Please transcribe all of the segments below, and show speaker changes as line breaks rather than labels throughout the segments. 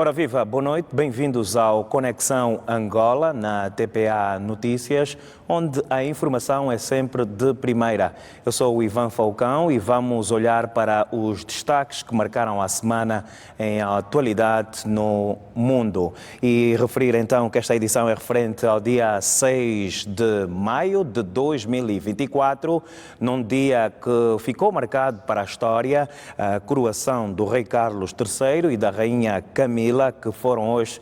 Ora viva, boa noite, bem-vindos ao Conexão Angola na TPA Notícias, onde a informação é sempre de primeira. Eu sou o Ivan Falcão e vamos olhar para os destaques que marcaram a semana em atualidade no mundo. E referir então que esta edição é referente ao dia 6 de maio de 2024, num dia que ficou marcado para a história, a coroação do rei Carlos III e da rainha Camila, que foram hoje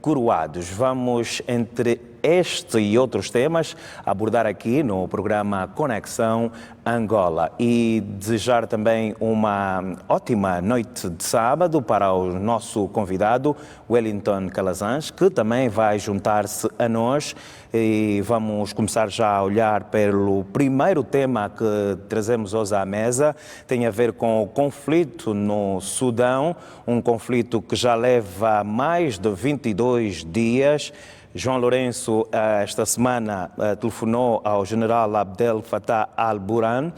coroados. Vamos, entre este e outros temas, abordar aqui no programa Conexão Angola e desejar também uma ótima noite de sábado para o nosso convidado, Wellington Calazans, que também vai juntar-se a nós. E vamos começar já a olhar pelo primeiro tema que trazemos hoje à mesa. Tem a ver com o conflito no Sudão, um conflito que já leva mais de 22 dias. João Lourenço, esta semana, telefonou ao general Abdel Fattah al-Burhan,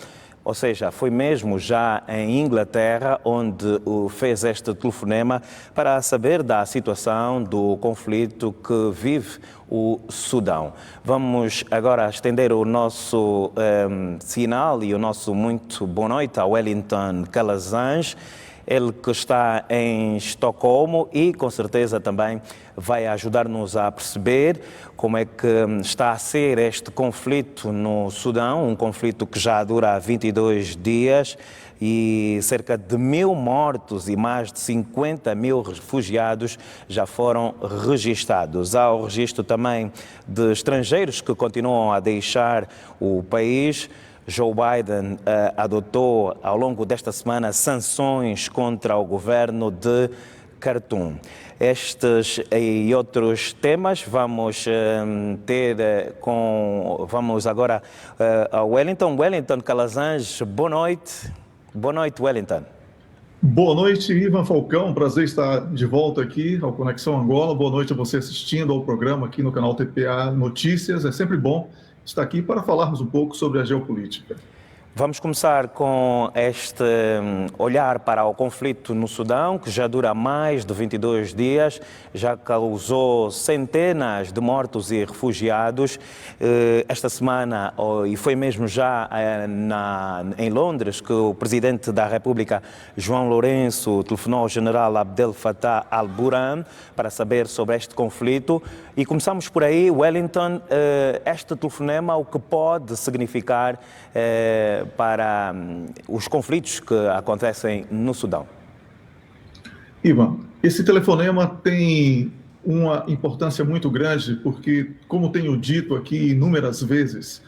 ou seja, foi mesmo já em Inglaterra onde fez este telefonema para saber da situação do conflito que vive o Sudão. Vamos agora estender o nosso sinal e o nosso muito boa noite ao Wellington Calazans, ele que está em Estocolmo e com certeza também vai ajudar-nos a perceber como é que está a ser este conflito no Sudão, um conflito que já dura há 22 dias e cerca de 1.000 mortos e mais de 50.000 refugiados já foram registados. Há o registro também de estrangeiros que continuam a deixar o país. Joe Biden adotou ao longo desta semana sanções contra o governo de Khartoum. Estes e outros temas vamos vamos agora ao Wellington. Wellington Calazans, boa noite. Boa noite, Wellington.
Boa noite, Ivan Falcão. Prazer estar de volta aqui ao Conexão Angola. Boa noite a você assistindo ao programa aqui no canal TPA Notícias. É sempre bom estar aqui para falarmos um pouco sobre a geopolítica.
Vamos começar com este olhar para o conflito no Sudão, que já dura mais de 22 dias, já causou centenas de mortos e refugiados. Esta semana, e foi mesmo já em Londres, que o Presidente da República, João Lourenço, telefonou ao general Abdel Fattah al-Burhan para saber sobre este conflito. E começamos por aí, Wellington, este telefonema, o que pode significar para os conflitos que acontecem no Sudão?
Ivan, esse telefonema tem uma importância muito grande porque, como tenho dito aqui inúmeras vezes,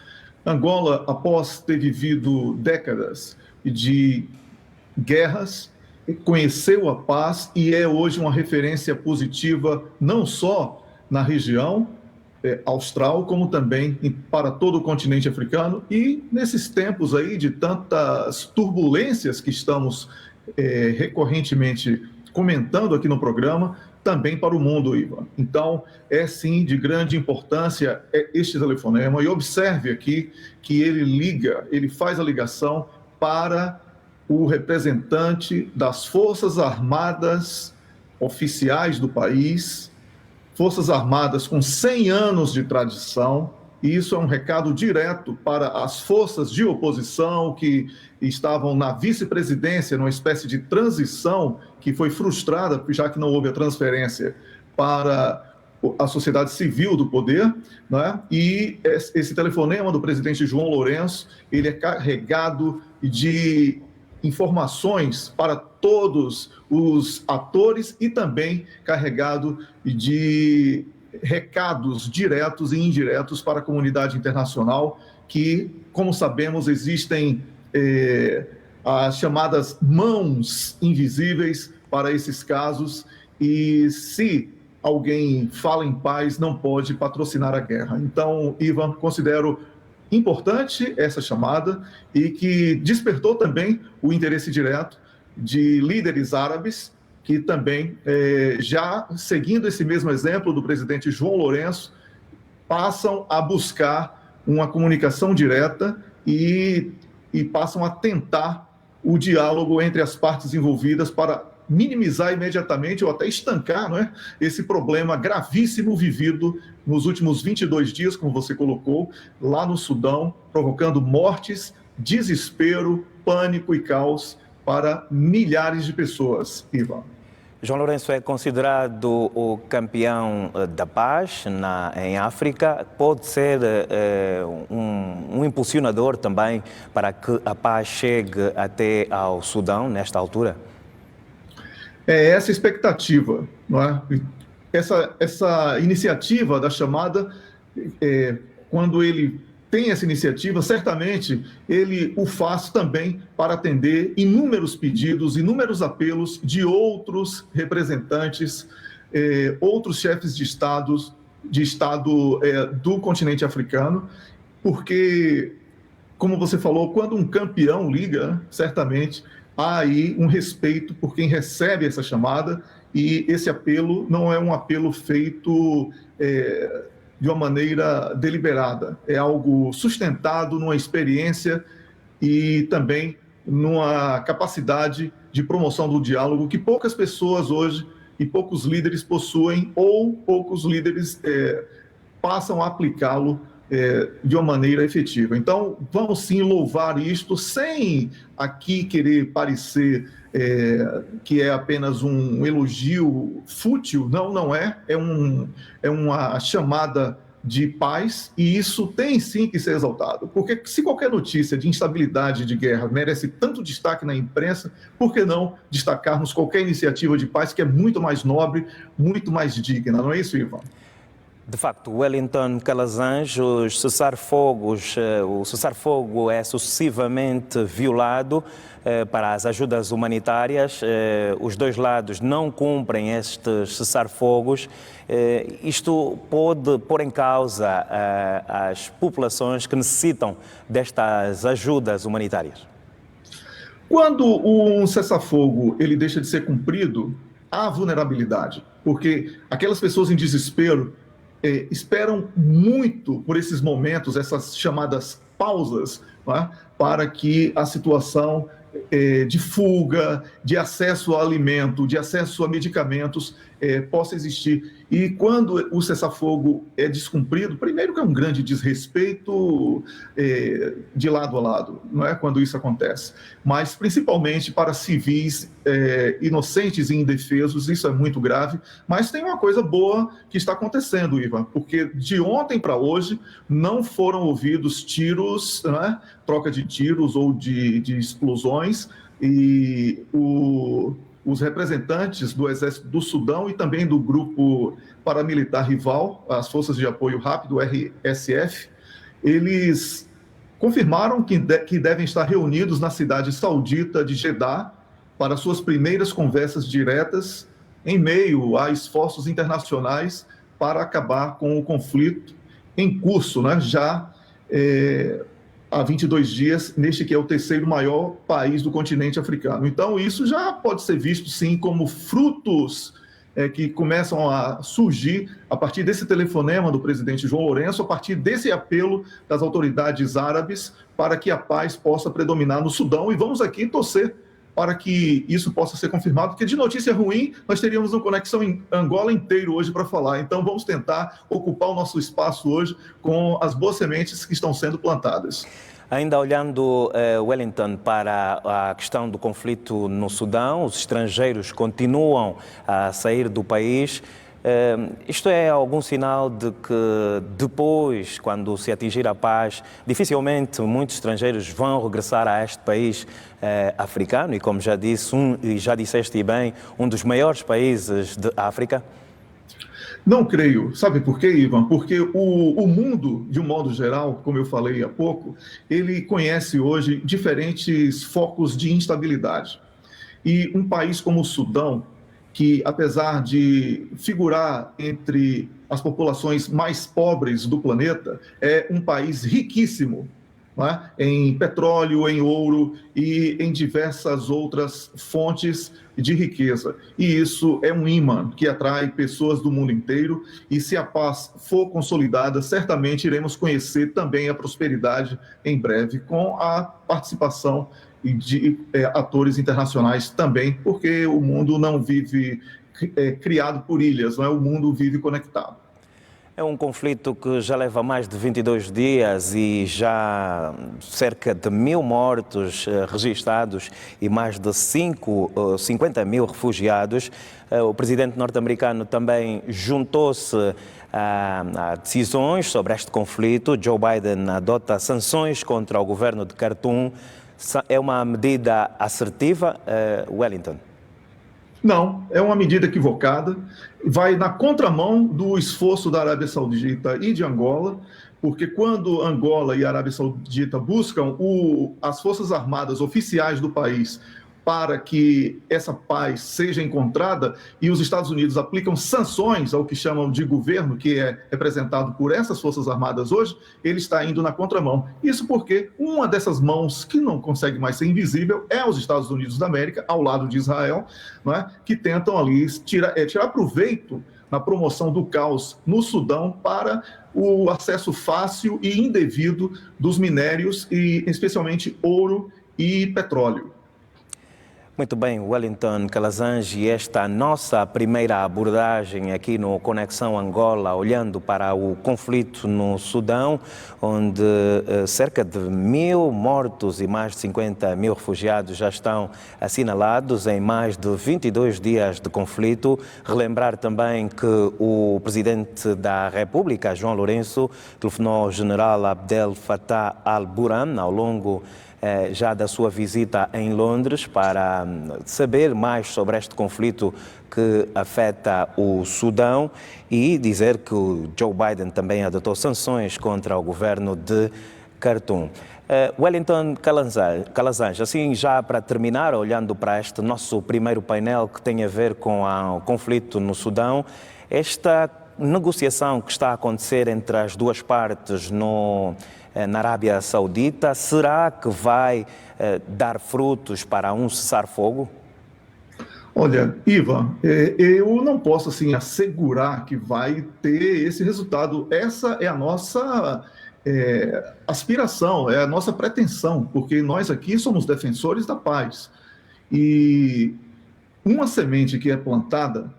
Angola, após ter vivido décadas de guerras, conheceu a paz e é hoje uma referência positiva não só na região austral, como também para todo o continente africano e nesses tempos aí de tantas turbulências que estamos recorrentemente comentando aqui no programa, também para o mundo, Ivan. Então, é sim de grande importância este telefonema e observe aqui que ele faz a ligação para o representante das Forças Armadas oficiais do país, Forças Armadas com 100 anos de tradição, e isso é um recado direto para as forças de oposição que estavam na vice-presidência, numa espécie de transição que foi frustrada, já que não houve a transferência para a sociedade civil do poder, né? E esse telefonema do presidente João Lourenço, ele é carregado de informações para todos os atores e também carregado de recados diretos e indiretos para a comunidade internacional que, como sabemos, existem as chamadas mãos invisíveis para esses casos e se alguém fala em paz, não pode patrocinar a guerra. Então, Ivan, considero importante essa chamada e que despertou também o interesse direto de líderes árabes que também, já seguindo esse mesmo exemplo do presidente João Lourenço, passam a buscar uma comunicação direta e passam a tentar o diálogo entre as partes envolvidas para minimizar imediatamente ou até estancar, não é, esse problema gravíssimo vivido nos últimos 22 dias, como você colocou, lá no Sudão, provocando mortes, desespero, pânico e caos para milhares de pessoas, Ivan.
João Lourenço é considerado o campeão da paz em África. Pode ser um impulsionador também para que a paz chegue até ao Sudão nesta altura?
É essa expectativa, não é? Essa iniciativa da chamada, quando ele tem essa iniciativa, certamente ele o faz também para atender inúmeros pedidos, inúmeros apelos de outros representantes, outros chefes de Estado do continente africano, porque, como você falou, quando um campeão liga, certamente há aí um respeito por quem recebe essa chamada, e esse apelo não é um apelo feito de uma maneira deliberada, é algo sustentado numa experiência e também numa capacidade de promoção do diálogo que poucas pessoas hoje e poucos líderes possuem, ou poucos líderes passam a aplicá-lo de uma maneira efetiva. Então, vamos sim louvar isto, sem aqui querer parecer que é apenas um elogio fútil. Não, não é. É uma chamada de paz, e isso tem sim que ser exaltado. Porque se qualquer notícia de instabilidade, de guerra, merece tanto destaque na imprensa, por que não destacarmos qualquer iniciativa de paz que é muito mais nobre, muito mais digna? Não é isso, Ivan?
De facto, Wellington Calazans, o cessar-fogo é sucessivamente violado para as ajudas humanitárias. Os dois lados não cumprem estes cessar-fogos. Isto pode pôr em causa as populações que necessitam destas ajudas humanitárias.
Quando um cessar-fogo ele deixa de ser cumprido, há vulnerabilidade, porque aquelas pessoas em desespero esperam muito por esses momentos, essas chamadas pausas, né, para que a situação de fuga, de acesso a alimento, de acesso a medicamentos possa existir. E quando o cessar-fogo é descumprido, primeiro que é um grande desrespeito de lado a lado, não é, quando isso acontece, mas principalmente para civis inocentes e indefesos, isso é muito grave. Mas tem uma coisa boa que está acontecendo, Ivan, porque de ontem para hoje não foram ouvidos tiros, né, troca de tiros ou de explosões, e os representantes do Exército do Sudão e também do grupo paramilitar rival, as Forças de Apoio Rápido, RSF, eles confirmaram que devem estar reunidos na cidade saudita de Jeddah para suas primeiras conversas diretas em meio a esforços internacionais para acabar com o conflito em curso, né, já há 22 dias, neste que é o terceiro maior país do continente africano. Então, isso já pode ser visto, sim, como frutos que começam a surgir a partir desse telefonema do presidente João Lourenço, a partir desse apelo das autoridades árabes para que a paz possa predominar no Sudão. E vamos aqui torcer para que isso possa ser confirmado, porque de notícia ruim nós teríamos uma conexão em Angola inteiro hoje para falar. Então vamos tentar ocupar o nosso espaço hoje com as boas sementes que estão sendo plantadas.
Ainda olhando, Wellington, para a questão do conflito no Sudão, os estrangeiros continuam a sair do país. Isto é algum sinal de que depois, quando se atingir a paz, dificilmente muitos estrangeiros vão regressar a este país africano e, como já disse, e já disseste bem, um dos maiores países de África?
Não creio. Sabe por quê, Ivan? Porque o mundo, de um modo geral, como eu falei há pouco, ele conhece hoje diferentes focos de instabilidade. E um país como o Sudão, que apesar de figurar entre as populações mais pobres do planeta, é um país riquíssimo, não é? Em petróleo, em ouro e em diversas outras fontes de riqueza. E isso é um imã que atrai pessoas do mundo inteiro, e se a paz for consolidada, certamente iremos conhecer também a prosperidade em breve, com a participação e de atores internacionais também, porque o mundo não vive criado por ilhas, não é? O mundo vive conectado.
É um conflito que já leva mais de 22 dias e já cerca de 1.000 mortos registados e mais de 50 mil refugiados. O presidente norte-americano também juntou-se a decisões sobre este conflito. Joe Biden adota sanções contra o governo de Khartoum. É uma medida assertiva, Wellington?
Não, é uma medida equivocada, vai na contramão do esforço da Arábia Saudita e de Angola, porque quando Angola e a Arábia Saudita buscam as forças armadas oficiais do país para que essa paz seja encontrada, e os Estados Unidos aplicam sanções ao que chamam de governo, que é representado por essas forças armadas hoje, ele está indo na contramão. Isso porque uma dessas mãos que não consegue mais ser invisível é os Estados Unidos da América, ao lado de Israel, não é? Que tentam ali tirar proveito na promoção do caos no Sudão para o acesso fácil e indevido dos minérios, e especialmente ouro e petróleo.
Muito bem, Wellington Calazans, esta nossa primeira abordagem aqui no Conexão Angola, olhando para o conflito no Sudão, onde cerca de 1.000 mortos e mais de 50 mil refugiados já estão assinalados em mais de 22 dias de conflito. Relembrar também que o presidente da República, João Lourenço, telefonou ao general Abdel Fattah al-Burhan ao longo já da sua visita em Londres para saber mais sobre este conflito que afeta o Sudão e dizer que o Joe Biden também adotou sanções contra o governo de Khartoum. Wellington Calazans, assim já para terminar, olhando para este nosso primeiro painel que tem a ver com o conflito no Sudão, esta negociação que está a acontecer entre as duas partes na Arábia Saudita, será que vai dar frutos para um cessar-fogo?
Olha, Ivan, eu não posso assim assegurar que vai ter esse resultado. Essa é a nossa aspiração, é a nossa pretensão, porque nós aqui somos defensores da paz. E uma semente que é plantada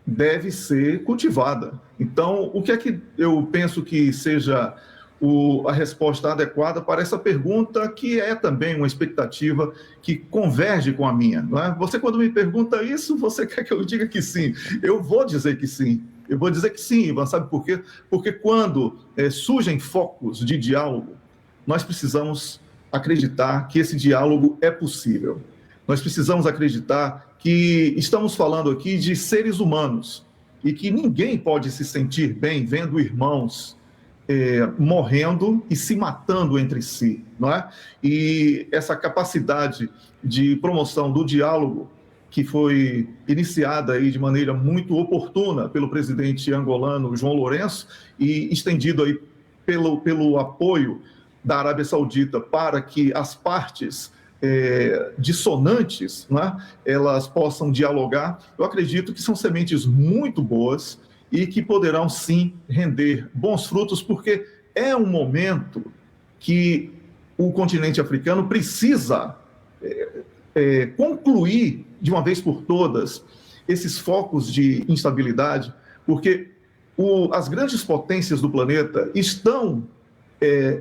deve ser cultivada. Então, o que é que eu penso que seja a resposta adequada para essa pergunta, que é também uma expectativa que converge com a minha, não é? Você, quando me pergunta isso, você quer que eu diga que sim? Eu vou dizer que sim. Eu vou dizer que sim, Ivan, sabe por quê? Porque quando surgem focos de diálogo, nós precisamos acreditar que esse diálogo é possível. Nós precisamos acreditar que estamos falando aqui de seres humanos e que ninguém pode se sentir bem vendo irmãos morrendo e se matando entre si, não é? E essa capacidade de promoção do diálogo, que foi iniciada aí de maneira muito oportuna pelo presidente angolano João Lourenço e estendido aí pelo apoio da Arábia Saudita para que as partes dissonantes, não é? Elas possam dialogar, eu acredito que são sementes muito boas e que poderão sim render bons frutos, porque é um momento que o continente africano precisa concluir de uma vez por todas esses focos de instabilidade, porque as grandes potências do planeta estão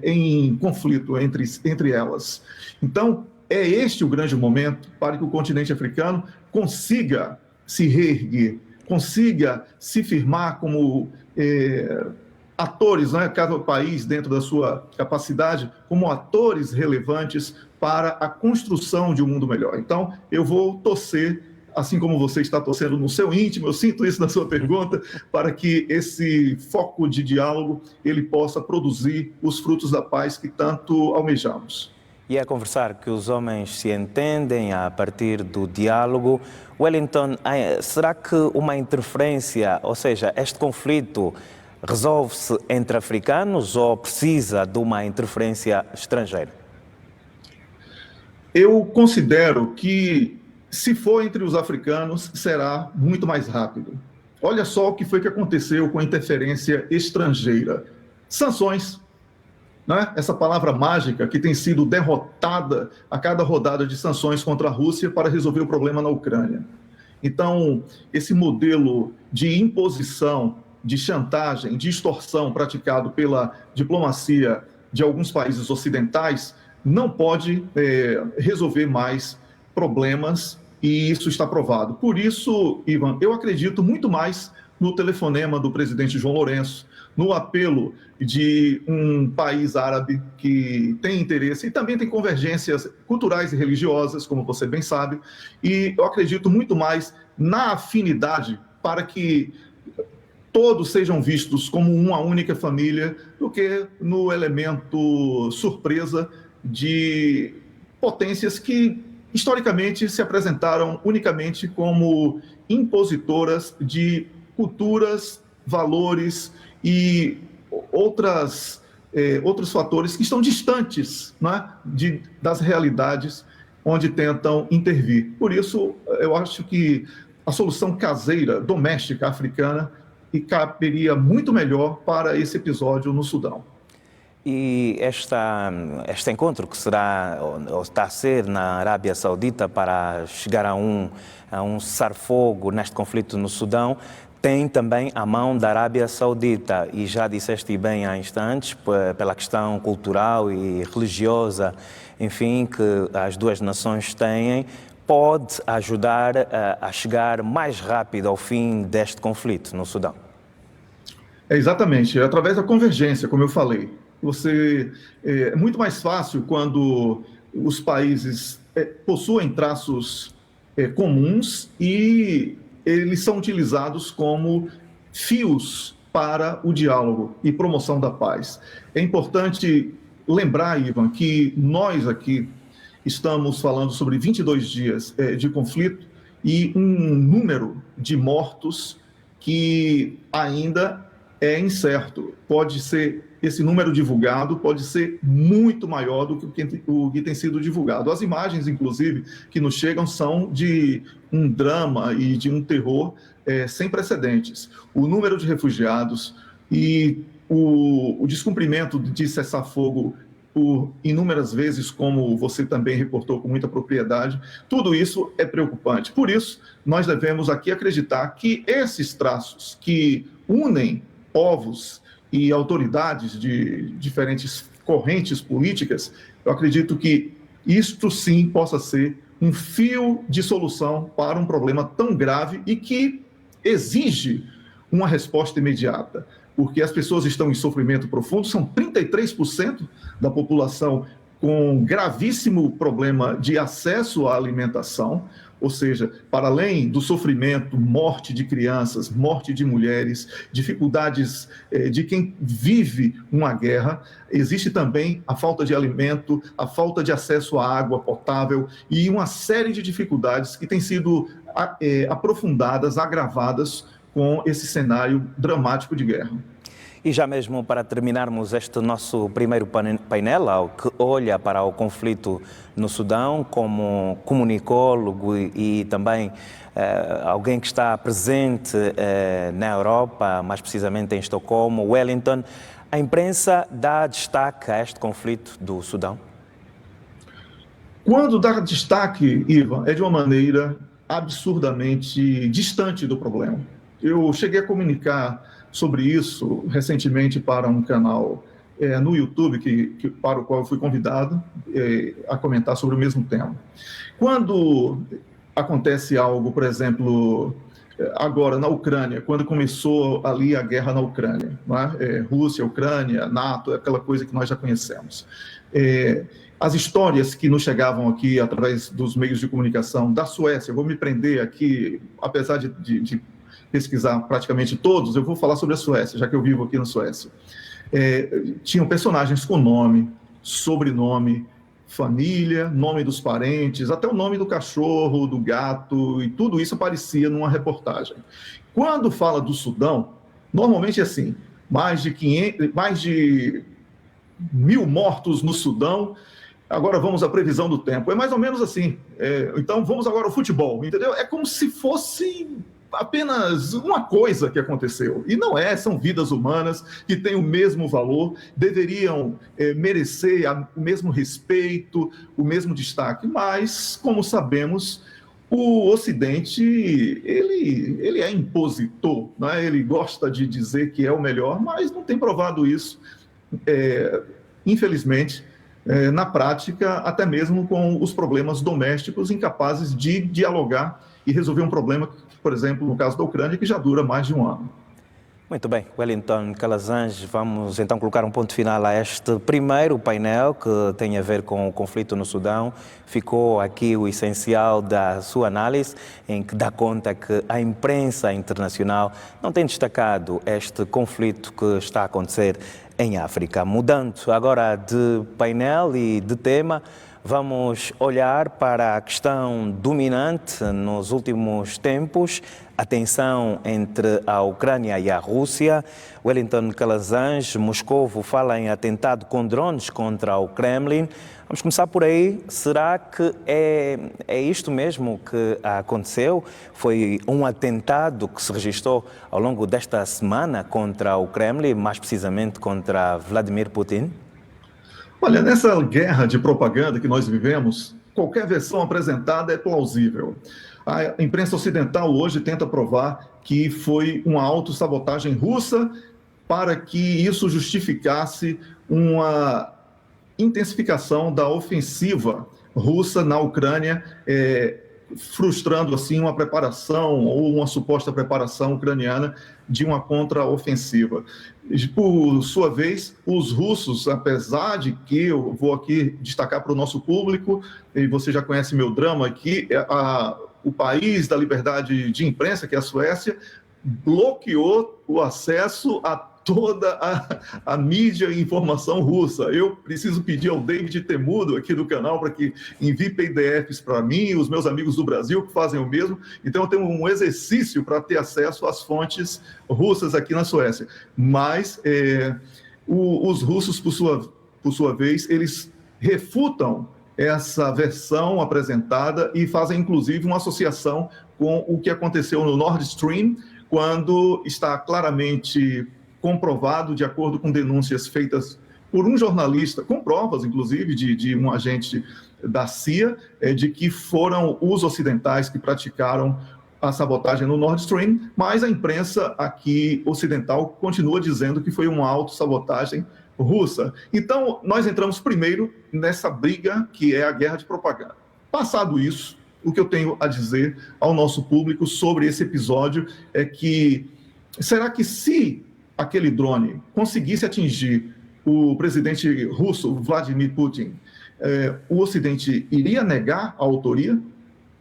em conflito entre elas. Então, é este o grande momento para que o continente africano consiga se reerguer, consiga se firmar como atores, né, cada país dentro da sua capacidade, como atores relevantes para a construção de um mundo melhor. Então, eu vou torcer, assim como você está torcendo no seu íntimo, eu sinto isso na sua pergunta, para que esse foco de diálogo ele possa produzir os frutos da paz que tanto almejamos.
E a conversar que os homens se entendem a partir do diálogo. Wellington, será que uma interferência, ou seja, este conflito resolve-se entre africanos ou precisa de uma interferência estrangeira?
Eu considero que, se for entre os africanos, será muito mais rápido. Olha só o que foi que aconteceu com a interferência estrangeira. Sanções. né? Essa palavra mágica que tem sido derrotada a cada rodada de sanções contra a Rússia para resolver o problema na Ucrânia. Então, esse modelo de imposição, de chantagem, de extorsão praticado pela diplomacia de alguns países ocidentais não pode resolver mais problemas, e isso está provado. Por isso, Ivan, eu acredito muito mais no telefonema do presidente João Lourenço, no apelo de um país árabe que tem interesse e também tem convergências culturais e religiosas, como você bem sabe, e eu acredito muito mais na afinidade para que todos sejam vistos como uma única família do que no elemento surpresa de potências que historicamente se apresentaram unicamente como impositoras de culturas, valores e outros fatores que estão distantes, né, das realidades onde tentam intervir. Por isso, eu acho que a solução caseira, doméstica, africana, caberia muito melhor para esse episódio no Sudão.
E este encontro que será, ou está a ser na Arábia Saudita para chegar a um cessar-fogo neste conflito no Sudão, tem também a mão da Arábia Saudita, e já disseste bem há instantes, pela questão cultural e religiosa, enfim, que as duas nações têm, pode ajudar a chegar mais rápido ao fim deste conflito no Sudão.
Exatamente, através da convergência, como eu falei. É muito mais fácil quando os países possuem traços comuns e eles são utilizados como fios para o diálogo e promoção da paz. É importante lembrar, Ivan, que nós aqui estamos falando sobre 22 dias de conflito e um número de mortos que ainda é incerto. Pode ser, esse número divulgado pode ser muito maior do que o que tem sido divulgado. As imagens, inclusive, que nos chegam são de um drama e de um terror sem precedentes. O número de refugiados e o descumprimento de cessar-fogo por inúmeras vezes, como você também reportou com muita propriedade, tudo isso é preocupante. Por isso, nós devemos aqui acreditar que esses traços que unem povos e autoridades de diferentes correntes políticas, eu acredito que isto sim possa ser um fio de solução para um problema tão grave e que exige uma resposta imediata, porque as pessoas estão em sofrimento profundo, são 33% da população com gravíssimo problema de acesso à alimentação, ou seja, para além do sofrimento, morte de crianças, morte de mulheres, dificuldades de quem vive uma guerra, existe também a falta de alimento, a falta de acesso à água potável e uma série de dificuldades que têm sido aprofundadas, agravadas com esse cenário dramático de guerra.
E já mesmo para terminarmos este nosso primeiro painel, ao que olha para o conflito no Sudão como comunicólogo e também alguém que está presente na Europa, mais precisamente em Estocolmo, Wellington, a imprensa dá destaque a este conflito do Sudão?
Quando dá destaque, Ivan, é de uma maneira absurdamente distante do problema. Eu cheguei a comunicar sobre isso recentemente para um canal no YouTube, para o qual eu fui convidado a comentar sobre o mesmo tema. Quando acontece algo, por exemplo, agora na Ucrânia, quando começou ali a guerra na Ucrânia, não é? Rússia, Ucrânia, NATO, aquela coisa que nós já conhecemos. As histórias que nos chegavam aqui através dos meios de comunicação da Suécia, eu vou me prender aqui, apesar de pesquisar praticamente todos, eu vou falar sobre a Suécia, já que eu vivo aqui na Suécia. Tinham personagens com nome, sobrenome, família, nome dos parentes, até o nome do cachorro, do gato, e tudo isso aparecia numa reportagem. Quando fala do Sudão, normalmente é assim, mais de 1.000 mortos no Sudão, agora vamos à previsão do tempo. É mais ou menos assim. Então vamos agora ao futebol, entendeu? É como se fosse apenas uma coisa que aconteceu. E não é, são vidas humanas que têm o mesmo valor, deveriam merecer o mesmo respeito, o mesmo destaque. Mas, como sabemos, o Ocidente, ele é impositor, não é? Ele gosta de dizer que é o melhor, mas não tem provado isso, infelizmente, na prática, até mesmo com os problemas domésticos, incapazes de dialogar e resolver um problema, por exemplo, no caso da Ucrânia, que já dura mais de um ano.
Muito bem, Wellington Calazans, vamos então colocar um ponto final a este primeiro painel que tem a ver com o conflito no Sudão. Ficou aqui o essencial da sua análise, em que dá conta que a imprensa internacional não tem destacado este conflito que está a acontecer em África. Mudando agora de painel e de tema, vamos olhar para a questão dominante nos últimos tempos, a tensão entre a Ucrânia e a Rússia. Wellington Calazans, Moscovo fala em atentado com drones contra o Kremlin. Vamos começar por aí. Será que é isto mesmo que aconteceu? Foi um atentado que se registrou ao longo desta semana contra o Kremlin, mais precisamente contra Vladimir Putin?
Olha, nessa guerra de propaganda que nós vivemos, qualquer versão apresentada é plausível. A imprensa ocidental hoje tenta provar que foi uma autossabotagem russa para que isso justificasse uma intensificação da ofensiva russa na Ucrânia, frustrando assim uma preparação ou uma suposta preparação ucraniana de uma contraofensiva. Por sua vez, os russos, apesar de que eu vou aqui destacar para o nosso público, e você já conhece meu drama aqui, o país da liberdade de imprensa, que é a Suécia, bloqueou o acesso a toda a mídia e informação russa. Eu preciso pedir ao David Temudo, aqui do canal, para que envie PDFs para mim e os meus amigos do Brasil, que fazem o mesmo. Então, eu tenho um exercício para ter acesso às fontes russas aqui na Suécia. Mas os russos, por sua vez, eles refutam essa versão apresentada e fazem, inclusive, uma associação com o que aconteceu no Nord Stream, quando está claramente comprovado, de acordo com denúncias feitas por um jornalista, com provas, inclusive, de um agente da CIA, de que foram os ocidentais que praticaram a sabotagem no Nord Stream, mas a imprensa aqui ocidental continua dizendo que foi uma autossabotagem russa. Então, nós entramos primeiro nessa briga que é a guerra de propaganda. Passado isso, o que eu tenho a dizer ao nosso público sobre esse episódio é que, será que se aquele drone conseguisse atingir o presidente russo, Vladimir Putin, o Ocidente iria negar a autoria?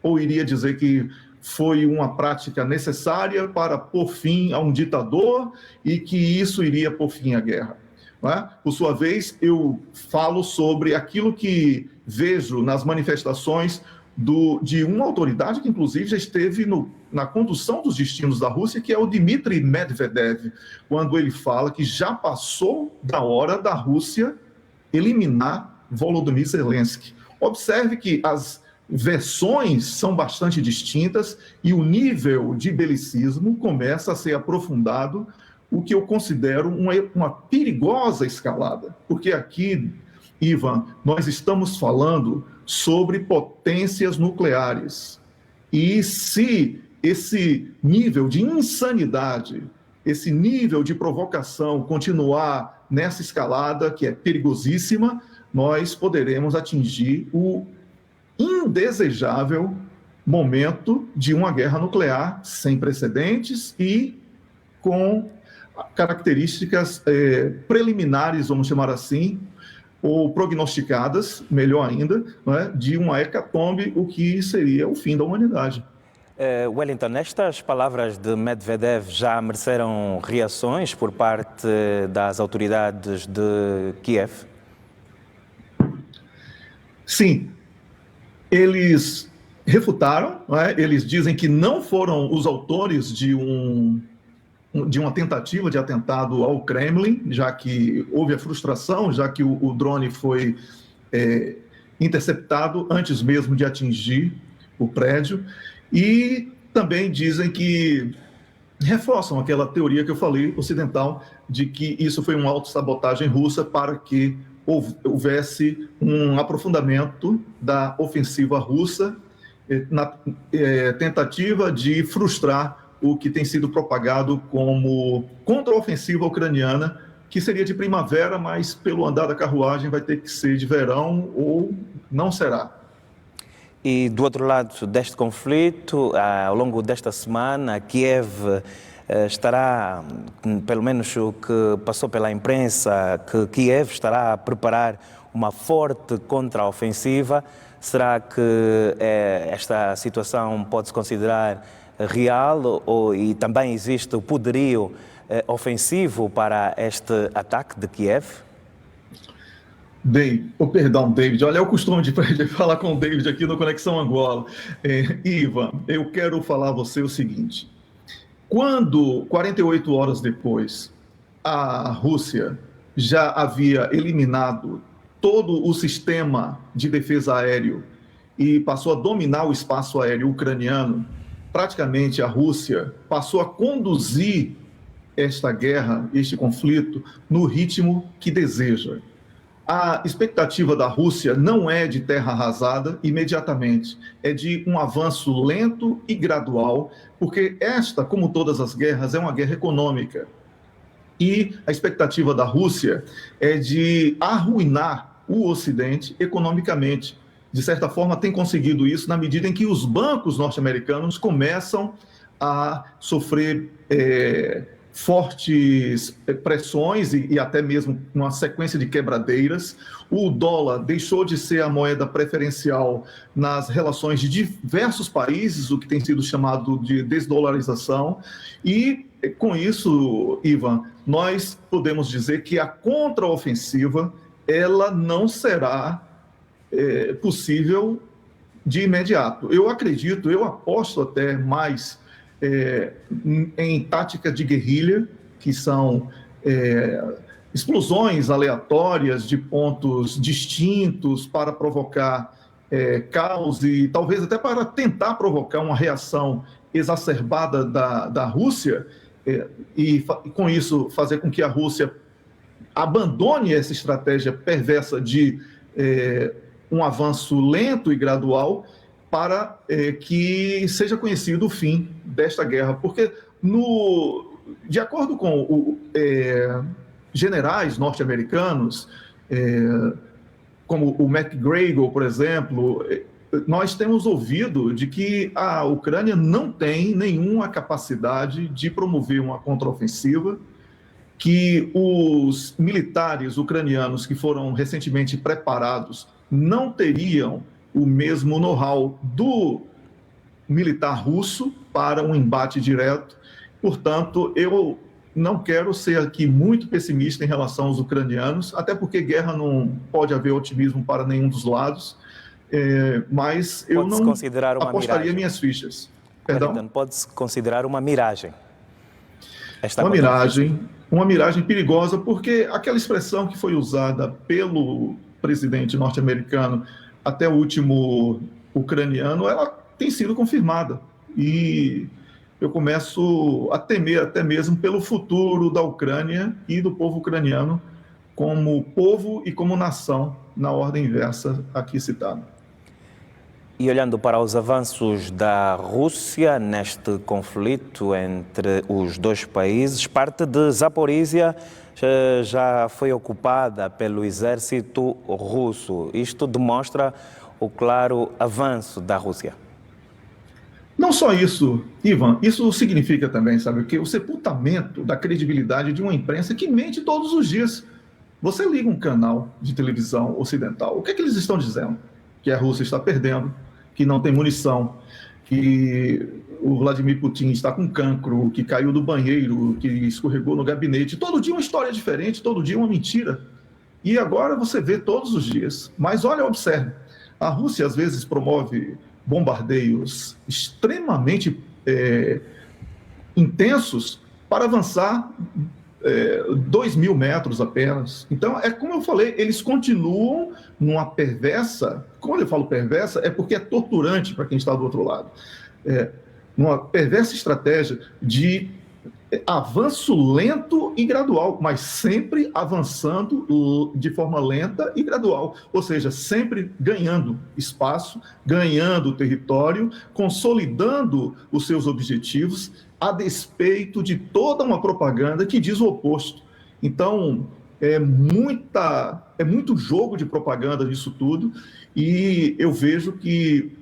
Ou iria dizer que foi uma prática necessária para pôr fim a um ditador e que isso iria pôr fim à guerra? Não é? Por sua vez, eu falo sobre aquilo que vejo nas manifestações de uma autoridade que, inclusive, já esteve na condução dos destinos da Rússia, que é o Dmitry Medvedev, quando ele fala que já passou da hora da Rússia eliminar Volodymyr Zelensky. Observe que as versões são bastante distintas e o nível de belicismo começa a ser aprofundado, o que eu considero uma perigosa escalada, porque aqui, Ivan, nós estamos falando sobre potências nucleares. E se esse nível de insanidade, esse nível de provocação continuar nessa escalada, que é perigosíssima, nós poderemos atingir o indesejável momento de uma guerra nuclear sem precedentes e com características preliminares, vamos chamar assim, ou prognosticadas, melhor ainda, não é, de uma hecatombe, o que seria o fim da humanidade.
Wellington, estas palavras de Medvedev já mereceram reações por parte das autoridades de Kiev?
Sim, eles refutaram, não é? Eles dizem que não foram os autores de uma tentativa de atentado ao Kremlin, já que houve a frustração, já que o drone foi interceptado antes mesmo de atingir o prédio. E também dizem que reforçam aquela teoria que eu falei, ocidental, de que isso foi uma autossabotagem russa para que houvesse um aprofundamento da ofensiva russa na tentativa de frustrar o que tem sido propagado como contra-ofensiva ucraniana, que seria de primavera, mas pelo andar da carruagem vai ter que ser de verão ou não será.
E do outro lado deste conflito, ao longo desta semana, Kiev estará, pelo menos o que passou pela imprensa, que Kiev estará a preparar uma forte contraofensiva. Será que esta situação pode-se considerar real e também existe o poderio ofensivo para este ataque de Kiev?
David, olha, é o costume de falar com o David aqui no Conexão Angola. Ivan, eu quero falar a você o seguinte: quando, 48 horas depois, a Rússia já havia eliminado todo o sistema de defesa aéreo e passou a dominar o espaço aéreo ucraniano, praticamente a Rússia passou a conduzir esta guerra, este conflito, no ritmo que deseja. A expectativa da Rússia não é de terra arrasada imediatamente, é de um avanço lento e gradual, porque esta, como todas as guerras, é uma guerra econômica. E a expectativa da Rússia é de arruinar o Ocidente economicamente. De certa forma, tem conseguido isso na medida em que os bancos norte-americanos começam a sofrer fortes pressões e até mesmo uma sequência de quebradeiras. O dólar deixou de ser a moeda preferencial nas relações de diversos países, o que tem sido chamado de desdolarização. E, com isso, Ivan, nós podemos dizer que a contraofensiva ela não será possível de imediato. Eu acredito, eu aposto até mais em tática de guerrilha, que são explosões aleatórias de pontos distintos para provocar caos e talvez até para tentar provocar uma reação exacerbada da Rússia e com isso fazer com que a Rússia abandone essa estratégia perversa de um avanço lento e gradual para que seja conhecido o fim desta guerra. Porque, de acordo com generais norte-americanos, como o McGregor, por exemplo, nós temos ouvido de que a Ucrânia não tem nenhuma capacidade de promover uma contraofensiva, que os militares ucranianos que foram recentemente preparados não teriam o mesmo know-how do militar russo para um embate direto. Portanto, eu não quero ser aqui muito pessimista em relação aos ucranianos, até porque guerra não pode haver otimismo para nenhum dos lados, mas eu não apostaria minhas fichas.
Perdão? Pode-se considerar uma miragem?
Uma miragem perigosa, porque aquela expressão que foi usada pelo presidente norte-americano até o último ucraniano, ela tem sido confirmada. E eu começo a temer até mesmo pelo futuro da Ucrânia e do povo ucraniano como povo e como nação, na ordem inversa aqui citada.
E olhando para os avanços da Rússia neste conflito entre os dois países, parte de Zaporísia já foi ocupada pelo exército russo. Isto demonstra o claro avanço da Rússia.
Não só isso, Ivan, isso significa também, sabe o quê? O sepultamento da credibilidade de uma imprensa que mente todos os dias. Você liga um canal de televisão ocidental, o que é que eles estão dizendo? Que a Rússia está perdendo, que não tem munição, que o Vladimir Putin está com cancro, que caiu do banheiro, que escorregou no gabinete. Todo dia uma história diferente, todo dia uma mentira. E agora você vê todos os dias. Mas olha, observe, a Rússia às vezes promove bombardeios extremamente intensos para avançar 2.000 metros apenas. Então, é como eu falei, eles continuam numa perversa... Quando eu falo perversa, é porque é torturante para quem está do outro lado. numa perversa estratégia de avanço lento e gradual, mas sempre avançando de forma lenta e gradual, ou seja, sempre ganhando espaço, ganhando território, consolidando os seus objetivos, a despeito de toda uma propaganda que diz o oposto. Então, é muito jogo de propaganda nisso tudo, e eu vejo que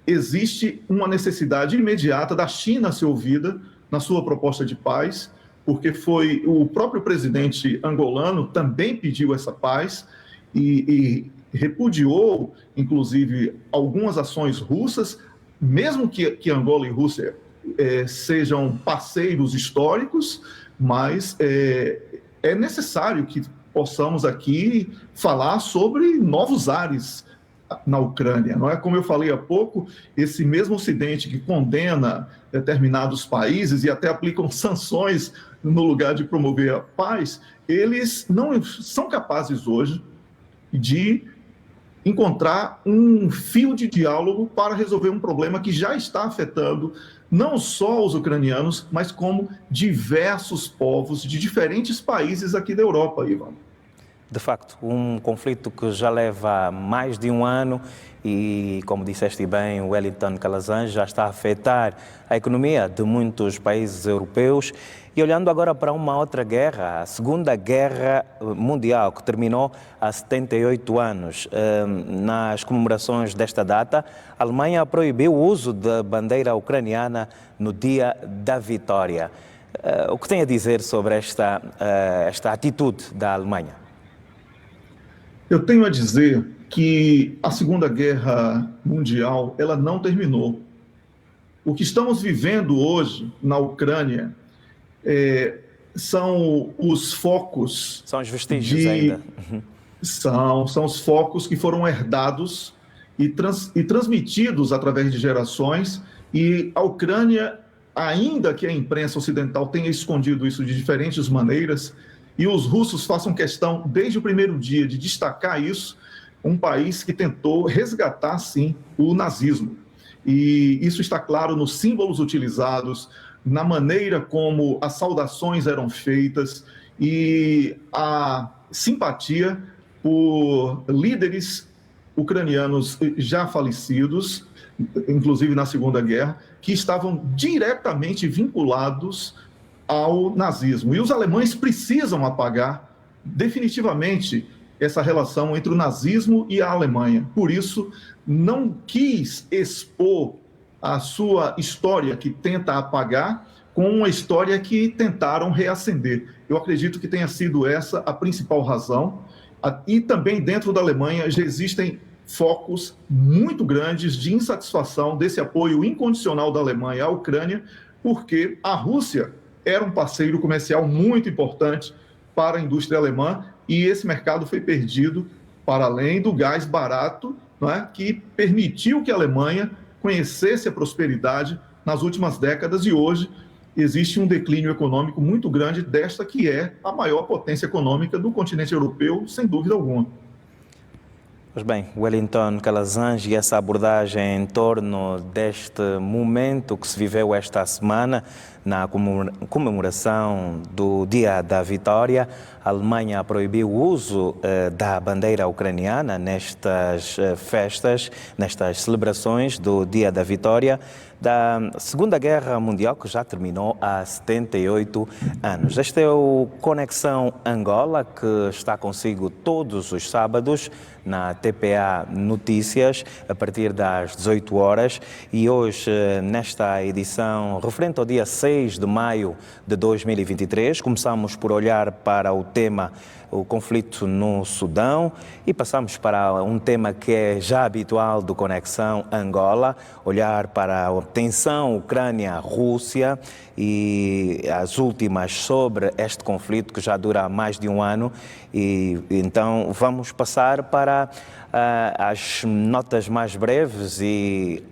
existe uma necessidade imediata da China ser ouvida na sua proposta de paz, porque foi o próprio presidente angolano também pediu essa paz e repudiou, inclusive, algumas ações russas, mesmo que Angola e Rússia sejam parceiros históricos, mas é necessário que possamos aqui falar sobre novos ares na Ucrânia, não é? Como eu falei há pouco, esse mesmo Ocidente que condena determinados países e até aplicam sanções no lugar de promover a paz, eles não são capazes hoje de encontrar um fio de diálogo para resolver um problema que já está afetando não só os ucranianos, mas como diversos povos de diferentes países aqui da Europa, Ivan.
De facto, um conflito que já leva mais de um ano e, como disseste bem, Wellington Calazans, já está a afetar a economia de muitos países europeus. E olhando agora para uma outra guerra, a Segunda Guerra Mundial, que terminou há 78 anos. Nas comemorações desta data, a Alemanha proibiu o uso da bandeira ucraniana no Dia da Vitória. O que tem a dizer sobre esta atitude da Alemanha?
Eu tenho a dizer que a Segunda Guerra Mundial ela não terminou. O que estamos vivendo hoje na Ucrânia são os focos.
São os vestígios ainda.
São os focos que foram herdados e transmitidos através de gerações. E a Ucrânia, ainda que a imprensa ocidental tenha escondido isso de diferentes maneiras, e os russos façam questão, desde o primeiro dia, de destacar isso, um país que tentou resgatar, sim, o nazismo. E isso está claro nos símbolos utilizados, na maneira como as saudações eram feitas e a simpatia por líderes ucranianos já falecidos, inclusive na Segunda Guerra, que estavam diretamente vinculados ao nazismo. E os alemães precisam apagar definitivamente essa relação entre o nazismo e a Alemanha. Por isso, não quis expor a sua história que tenta apagar com uma história que tentaram reacender. Eu acredito que tenha sido essa a principal razão. E também dentro da Alemanha já existem focos muito grandes de insatisfação desse apoio incondicional da Alemanha à Ucrânia, porque a Rússia era um parceiro comercial muito importante para a indústria alemã e esse mercado foi perdido para além do gás barato, não é? Que permitiu que a Alemanha conhecesse a prosperidade nas últimas décadas e hoje existe um declínio econômico muito grande desta que é a maior potência econômica do continente europeu, sem dúvida alguma.
Pois bem, Wellington Calazans, e essa abordagem em torno deste momento que se viveu esta semana na comemoração do Dia da Vitória. A Alemanha proibiu o uso da bandeira ucraniana nestas festas, nestas celebrações do Dia da Vitória da Segunda Guerra Mundial, que já terminou há 78 anos. Este é o Conexão Angola, que está consigo todos os sábados na TPA Notícias, a partir das 18 horas. E hoje, nesta edição referente ao dia 6 de maio de 2023, começamos por olhar para o tema o conflito no Sudão e passamos para um tema que é já habitual do Conexão Angola, olhar para a tensão Ucrânia-Rússia e as últimas sobre este conflito que já dura mais de um ano. E então vamos passar para as notas mais breves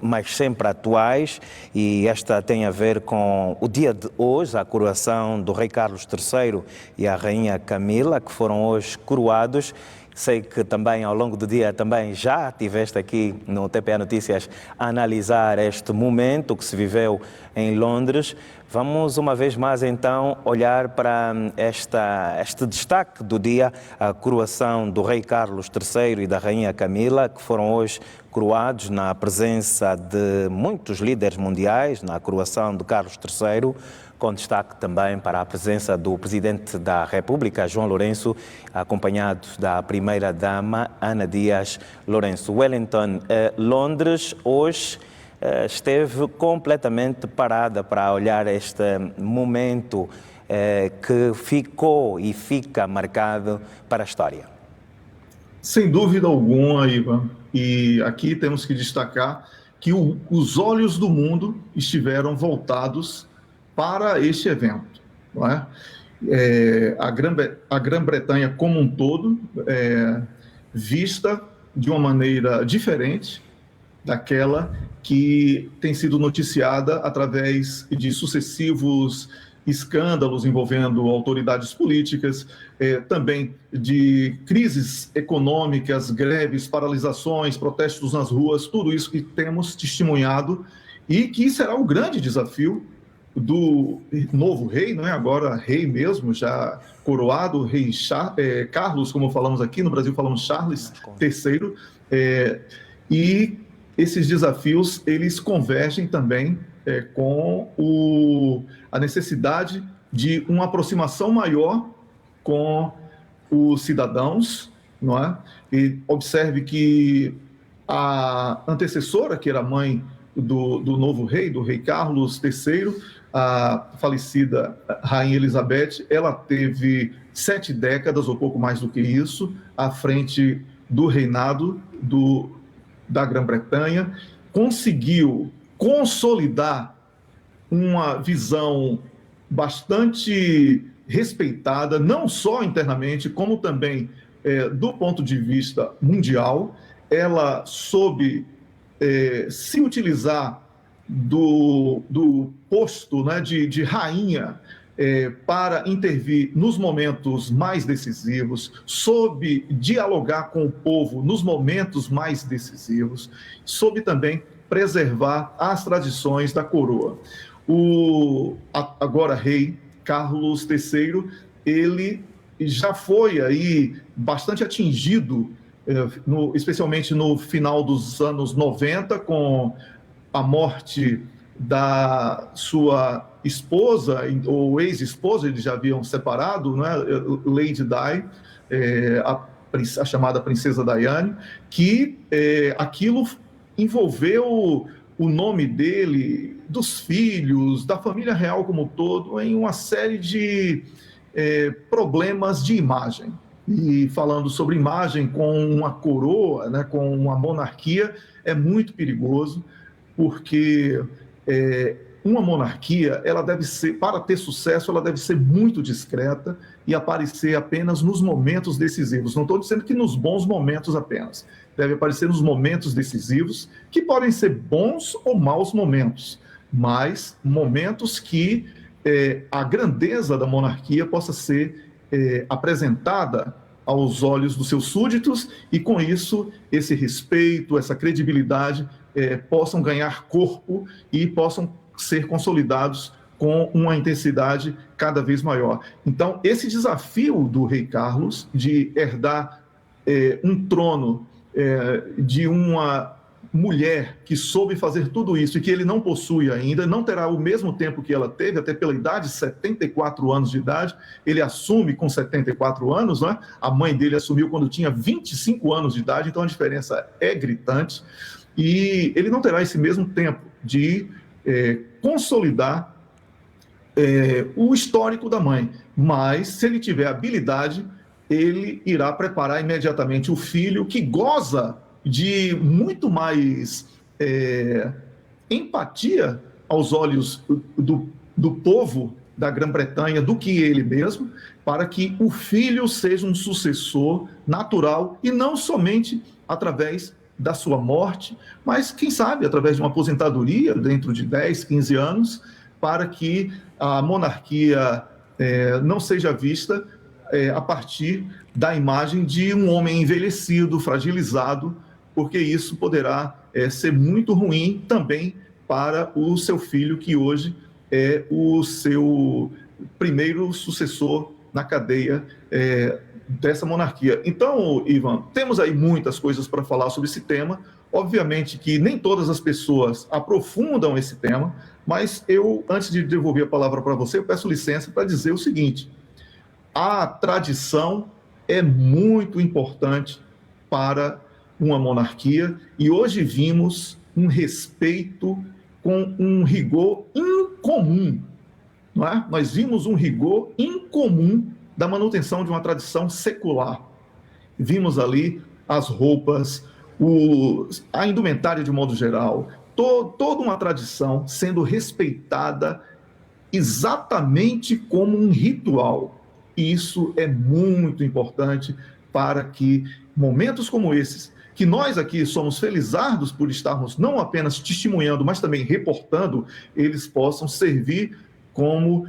mas sempre atuais, e esta tem a ver com o dia de hoje, a coroação do rei Carlos III e a rainha Camila, que foram hoje coroados. Sei que também ao longo do dia também já estiveste aqui no TPA Notícias a analisar este momento que se viveu em Londres. Vamos uma vez mais então olhar para este destaque do dia, a coroação do rei Carlos III e da rainha Camila, que foram hoje coroados na presença de muitos líderes mundiais, na coroação de Carlos III, com destaque também para a presença do Presidente da República, João Lourenço, acompanhado da Primeira-Dama, Ana Dias Lourenço. Wellington, Londres hoje esteve completamente parada para olhar este momento que ficou e fica marcado para a história.
Sem dúvida alguma, Ivan. E aqui temos que destacar que os olhos do mundo estiveram voltados para este evento, não é? A Grã-Bretanha como um todo, vista de uma maneira diferente daquela que tem sido noticiada através de sucessivos escândalos envolvendo autoridades políticas, também de crises econômicas, greves, paralisações, protestos nas ruas, tudo isso que temos testemunhado e que será o grande desafio do novo rei, não é? Agora rei mesmo, já coroado, rei Carlos, como falamos aqui, no Brasil falamos Charles III, e esses desafios, eles convergem também com a necessidade de uma aproximação maior com os cidadãos, não é? E observe que a antecessora, que era mãe do novo rei, do rei Carlos III, a falecida Rainha Elizabeth, ela teve 7 décadas, ou pouco mais do que isso, à frente do reinado da Grã-Bretanha, conseguiu consolidar uma visão bastante respeitada, não só internamente, como também do ponto de vista mundial. Ela soube se utilizar do posto, né, de rainha para intervir nos momentos mais decisivos, soube dialogar com o povo nos momentos mais decisivos, soube também preservar as tradições da coroa. O agora rei Carlos III, ele já foi aí bastante atingido, especialmente no final dos anos 90, com a morte da sua esposa, ou ex-esposa, eles já haviam separado, né? Lady Di, a chamada Princesa Diane, que aquilo envolveu o nome dele, dos filhos, da família real como um todo, em uma série de problemas de imagem. E falando sobre imagem com uma coroa, né, com uma monarquia, é muito perigoso, porque uma monarquia, ela deve ser, para ter sucesso, ela deve ser muito discreta e aparecer apenas nos momentos decisivos. Não estou dizendo que nos bons momentos apenas. Deve aparecer nos momentos decisivos, que podem ser bons ou maus momentos, mas momentos que a grandeza da monarquia possa ser apresentada aos olhos dos seus súditos e, com isso, esse respeito, essa credibilidade possam ganhar corpo e possam ser consolidados com uma intensidade cada vez maior. Então, esse desafio do rei Carlos de herdar um trono de uma mulher que soube fazer tudo isso e que ele não possui ainda, não terá o mesmo tempo que ela teve, até pela idade, 74 anos de idade, ele assume com 74 anos, né? A mãe dele assumiu quando tinha 25 anos de idade, então a diferença é gritante, e ele não terá esse mesmo tempo de consolidar o histórico da mãe, mas se ele tiver habilidade, ele irá preparar imediatamente o filho, que goza de muito mais empatia aos olhos do povo da Grã-Bretanha do que ele mesmo, para que o filho seja um sucessor natural e não somente através da sua morte, mas, quem sabe, através de uma aposentadoria dentro de 10, 15 anos, para que a monarquia não seja vista a partir da imagem de um homem envelhecido, fragilizado, porque isso poderá ser muito ruim também para o seu filho, que hoje é o seu primeiro sucessor na cadeia dessa monarquia. Então, Ivan, temos aí muitas coisas para falar sobre esse tema. Obviamente que nem todas as pessoas aprofundam esse tema, mas eu, antes de devolver a palavra para você, eu peço licença para dizer o seguinte: a tradição é muito importante para uma monarquia e hoje vimos um respeito com um rigor incomum, não é? Nós vimos um rigor incomum da manutenção de uma tradição secular. Vimos ali as roupas, a indumentária de modo geral, toda uma tradição sendo respeitada exatamente como um ritual. E isso é muito importante para que momentos como esses, que nós aqui somos felizardos por estarmos não apenas testemunhando, mas também reportando, eles possam servir como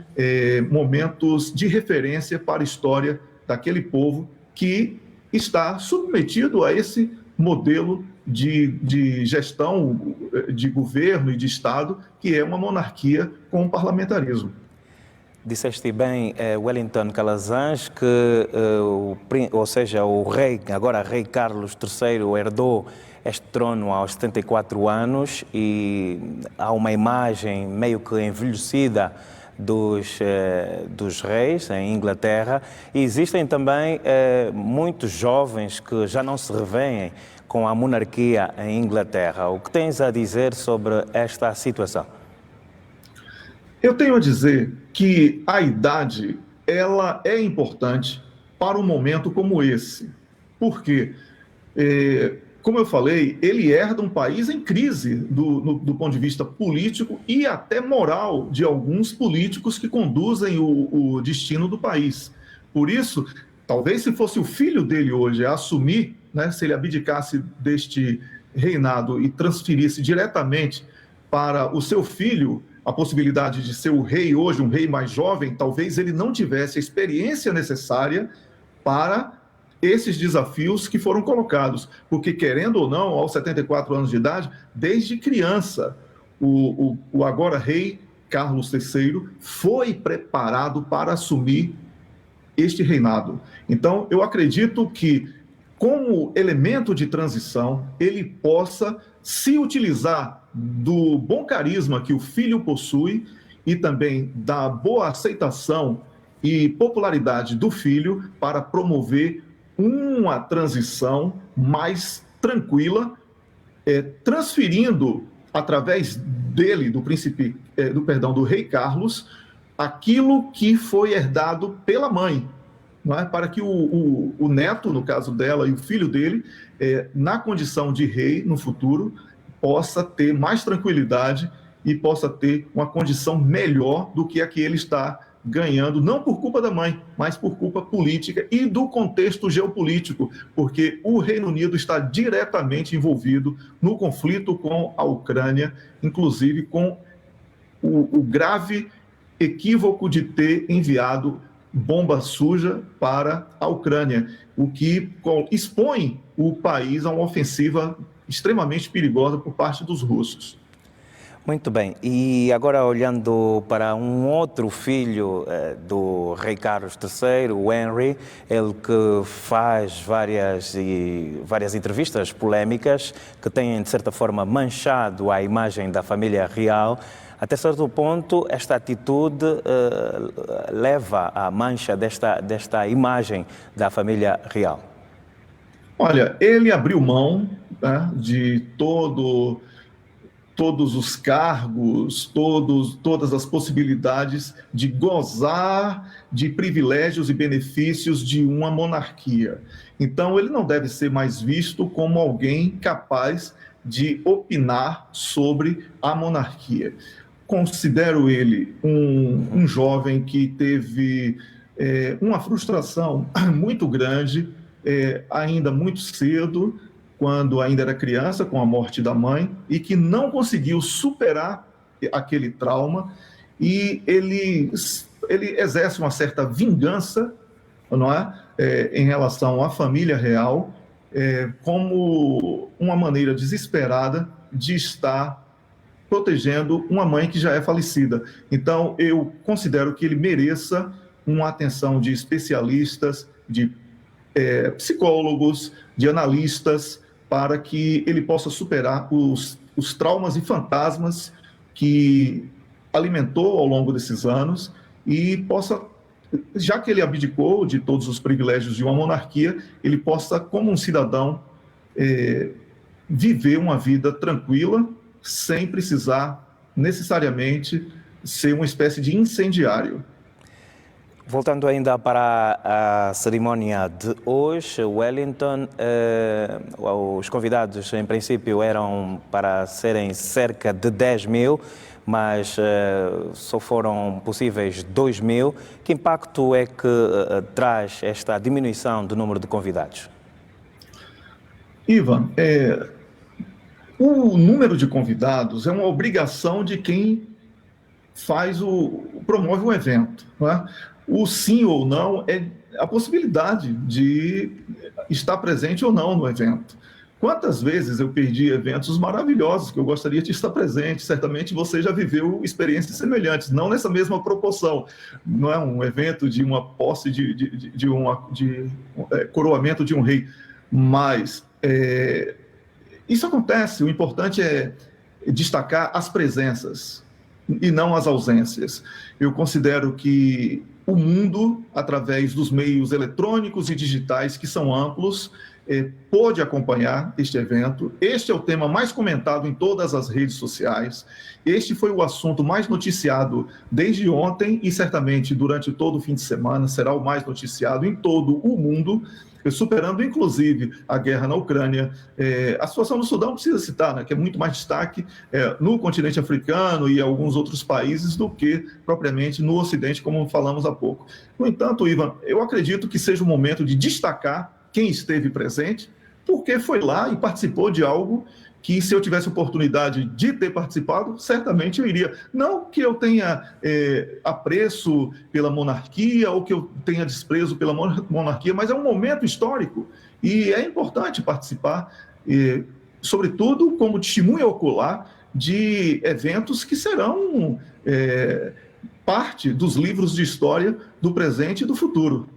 momentos de referência para a história daquele povo que está submetido a esse modelo de gestão, de governo e de Estado, que é uma monarquia com parlamentarismo.
Disseste bem, Wellington Calazans, que o rei, agora rei Carlos III, herdou este trono aos 74 anos e há uma imagem meio que envelhecida dos reis em Inglaterra, e existem também muitos jovens que já não se revêem com a monarquia em Inglaterra. O que tens a dizer sobre esta situação?
Eu tenho a dizer que a idade, ela é importante para um momento como esse. Por quê? Como eu falei, ele herda um país em crise do ponto de vista político e até moral de alguns políticos que conduzem o destino do país. Por isso, talvez se fosse o filho dele hoje a assumir, né, se ele abdicasse deste reinado e transferisse diretamente para o seu filho a possibilidade de ser o rei hoje, um rei mais jovem, talvez ele não tivesse a experiência necessária para esses desafios que foram colocados, porque, querendo ou não, aos 74 anos de idade, desde criança, o agora rei Carlos III foi preparado para assumir este reinado. Então, eu acredito que, como elemento de transição, ele possa se utilizar do bom carisma que o filho possui e também da boa aceitação e popularidade do filho para promover uma transição mais tranquila, transferindo através dele, do rei Carlos, aquilo que foi herdado pela mãe, não é? Para que o neto, no caso dela, e o filho dele, na condição de rei no futuro, possa ter mais tranquilidade e possa ter uma condição melhor do que a que ele está ganhando, não por culpa da mãe, mas por culpa política e do contexto geopolítico, porque o Reino Unido está diretamente envolvido no conflito com a Ucrânia, inclusive com o grave equívoco de ter enviado bomba suja para a Ucrânia, o que expõe o país a uma ofensiva extremamente perigosa por parte dos russos.
Muito bem, e agora olhando para um outro filho do rei Carlos III, o Henry, ele que faz várias entrevistas polémicas que têm, de certa forma, manchado a imagem da família real. Até certo ponto, esta atitude leva à mancha desta imagem da família real.
Olha, ele abriu mão, né, de todos os cargos, todas as possibilidades de gozar de privilégios e benefícios de uma monarquia. Então, ele não deve ser mais visto como alguém capaz de opinar sobre a monarquia. Considero ele um jovem que teve uma frustração muito grande, ainda muito cedo, quando ainda era criança, com a morte da mãe, e que não conseguiu superar aquele trauma, e ele exerce uma certa vingança não é? Em relação à família real, como uma maneira desesperada de estar protegendo uma mãe que já é falecida. Então, eu considero que ele mereça uma atenção de especialistas, de psicólogos, de analistas, para que ele possa superar os traumas e fantasmas que alimentou ao longo desses anos e possa, já que ele abdicou de todos os privilégios de uma monarquia, ele possa, como um cidadão, viver uma vida tranquila, sem precisar necessariamente ser uma espécie de incendiário.
Voltando ainda para a cerimónia de hoje, Wellington, os convidados em princípio eram para serem cerca de 10 mil, mas só foram possíveis 2 mil. Que impacto é que traz esta diminuição do número de convidados?
Ivan, o número de convidados é uma obrigação de quem promove o evento, não é? O sim ou não é a possibilidade de estar presente ou não no evento. Quantas vezes eu perdi eventos maravilhosos que eu gostaria de estar presente? Certamente você já viveu experiências semelhantes, não nessa mesma proporção. Não é um evento de uma posse de coroamento de um rei, mas isso acontece. O importante é destacar as presenças e não as ausências. Eu considero que o mundo, através dos meios eletrônicos e digitais, que são amplos, pôde acompanhar este evento. Este é o tema mais comentado em todas as redes sociais. Este foi o assunto mais noticiado desde ontem e certamente durante todo o fim de semana será o mais noticiado em todo o mundo, superando inclusive a guerra na Ucrânia. A situação no Sudão precisa citar, né, que é muito mais destaque no continente africano e alguns outros países do que propriamente no Ocidente, como falamos há pouco. No entanto, Ivan, eu acredito que seja o momento de destacar quem esteve presente, porque foi lá e participou de algo que, se eu tivesse oportunidade de ter participado, certamente eu iria. Não que eu tenha apreço pela monarquia ou que eu tenha desprezo pela monarquia, mas é um momento histórico e é importante participar, sobretudo como testemunha ocular de eventos que serão parte dos livros de história do presente e do futuro.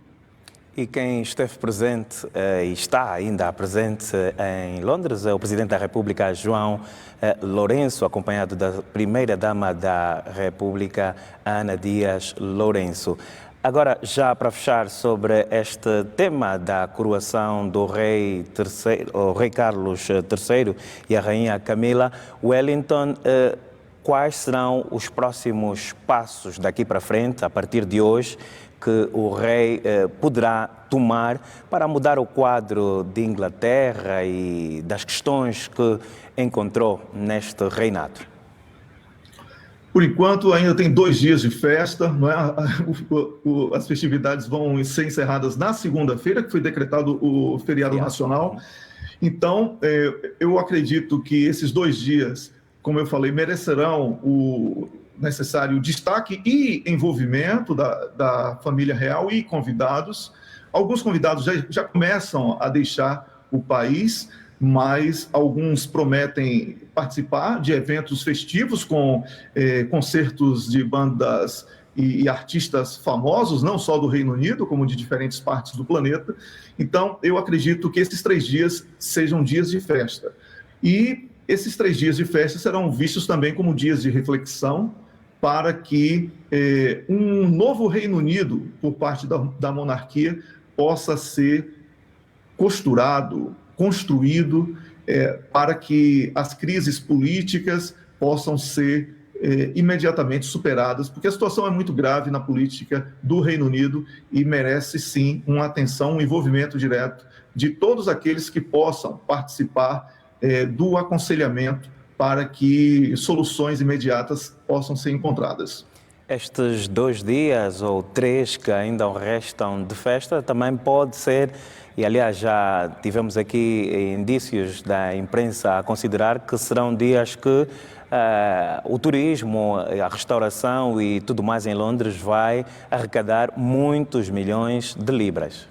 E quem esteve presente e está ainda presente em Londres é o Presidente da República, João Lourenço, acompanhado da Primeira-Dama da República, Ana Dias Lourenço. Agora, já para fechar sobre este tema da coroação do rei Carlos III e a Rainha Camila, Wellington, quais serão os próximos passos daqui para frente, a partir de hoje, que o rei poderá tomar para mudar o quadro de Inglaterra e das questões que encontrou neste reinado?
Por enquanto, ainda tem 2 dias de festa, não é? As festividades vão ser encerradas na segunda-feira, que foi decretado o feriado nacional. Então, eu acredito que esses 2 dias, como eu falei, merecerão o necessário destaque e envolvimento da família real e convidados. Alguns convidados já começam a deixar o país, mas alguns prometem participar de eventos festivos com concertos de bandas e artistas famosos, não só do Reino Unido, como de diferentes partes do planeta. Então, eu acredito que esses 3 dias sejam dias de festa. E esses 3 dias de festa serão vistos também como dias de reflexão, para que um novo Reino Unido, por parte da monarquia, possa ser costurado, construído, para que as crises políticas possam ser imediatamente superadas, porque a situação é muito grave na política do Reino Unido e merece, sim, uma atenção, um envolvimento direto de todos aqueles que possam participar do aconselhamento para que soluções imediatas possam ser encontradas.
Estes 2 dias ou 3 que ainda restam de festa também pode ser, e aliás já tivemos aqui indícios da imprensa a considerar que serão dias que o turismo, a restauração e tudo mais em Londres vai arrecadar muitos milhões de libras.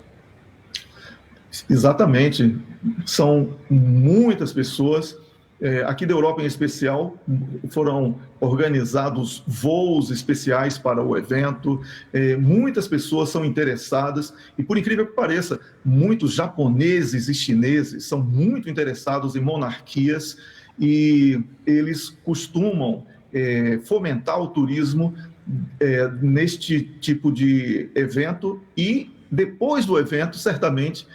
Exatamente. São muitas pessoas. Aqui da Europa, em especial, foram organizados voos especiais para o evento. Muitas pessoas são interessadas e, por incrível que pareça, muitos japoneses e chineses são muito interessados em monarquias e eles costumam fomentar o turismo neste tipo de evento e, depois do evento, certamente,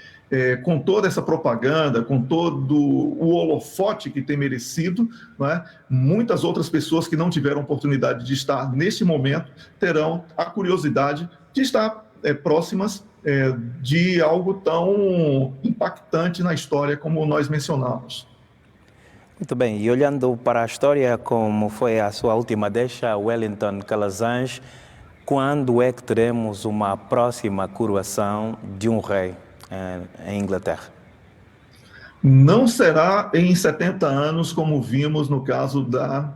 com toda essa propaganda, com todo o holofote que tem merecido, não é? Muitas outras pessoas que não tiveram oportunidade de estar neste momento terão a curiosidade de estar próximas de algo tão impactante na história como nós mencionamos.
Muito bem, e olhando para a história, como foi a sua última deixa, Wellington Calazans, quando é que teremos uma próxima coroação de um rei em Inglaterra?
Não será em 70 anos, como vimos no caso da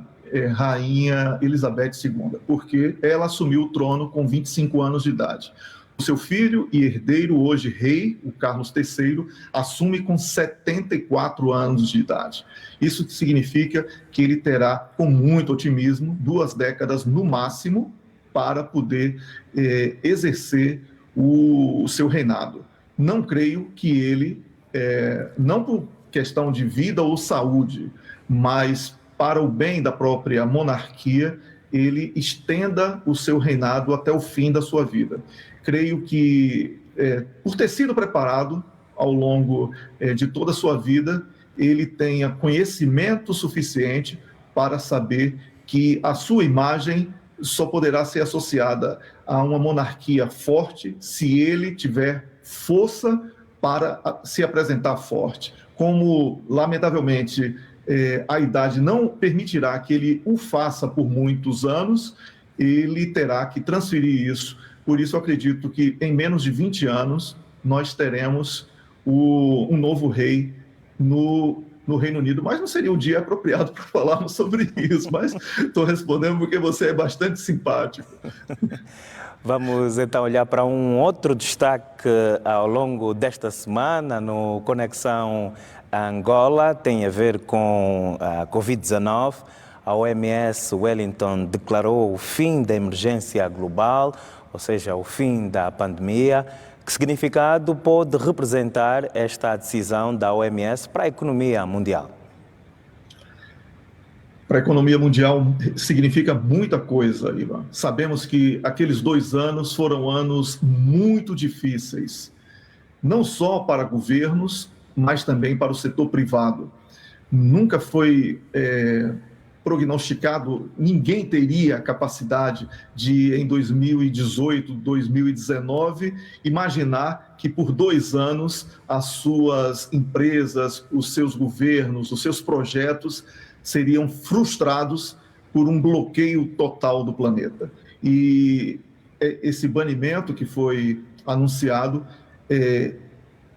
rainha Elizabeth II, porque ela assumiu o trono com 25 anos de idade. O seu filho e herdeiro, hoje rei, o Carlos III, assume com 74 anos de idade. Isso significa que ele terá, com muito otimismo, 2 décadas no máximo para poder exercer o seu reinado. Não creio que ele, não por questão de vida ou saúde, mas para o bem da própria monarquia, ele estenda o seu reinado até o fim da sua vida. Creio que, por ter sido preparado ao longo de toda a sua vida, ele tenha conhecimento suficiente para saber que a sua imagem só poderá ser associada a uma monarquia forte se ele tiver força para se apresentar forte. Como, lamentavelmente, a idade não permitirá que ele o faça por muitos anos, ele terá que transferir isso. Por isso, eu acredito que em menos de 20 anos nós teremos um novo rei no Reino Unido, mas não seria o dia apropriado para falarmos sobre isso, mas estou respondendo porque você é bastante simpático.
Vamos então olhar para um outro destaque ao longo desta semana no Conexão Angola, tem a ver com a Covid-19. A OMS Wellington declarou o fim da emergência global, ou seja, o fim da pandemia. Que significado pode representar esta decisão da OMS para a economia mundial?
Para a economia mundial significa muita coisa, Ivan. Sabemos que aqueles 2 anos foram anos muito difíceis, não só para governos, mas também para o setor privado. Nunca foi prognosticado, ninguém teria a capacidade de, em 2018, 2019, imaginar que por 2 anos as suas empresas, os seus governos, os seus projetos seriam frustrados por um bloqueio total do planeta. E esse banimento que foi anunciado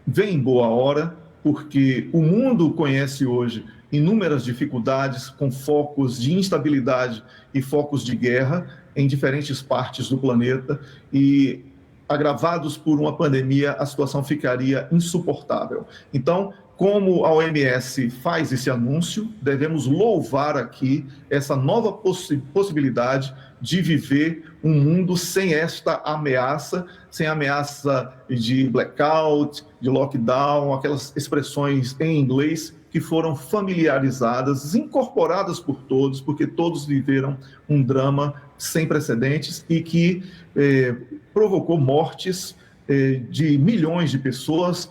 vem em boa hora, porque o mundo conhece hoje inúmeras dificuldades com focos de instabilidade e focos de guerra em diferentes partes do planeta e, agravados por uma pandemia, a situação ficaria insuportável. Então, como a OMS faz esse anúncio, devemos louvar aqui essa nova possibilidade de viver um mundo sem esta ameaça, sem ameaça de blackout, de lockdown, aquelas expressões em inglês que foram familiarizadas, incorporadas por todos, porque todos viveram um drama sem precedentes e que provocou mortes de milhões de pessoas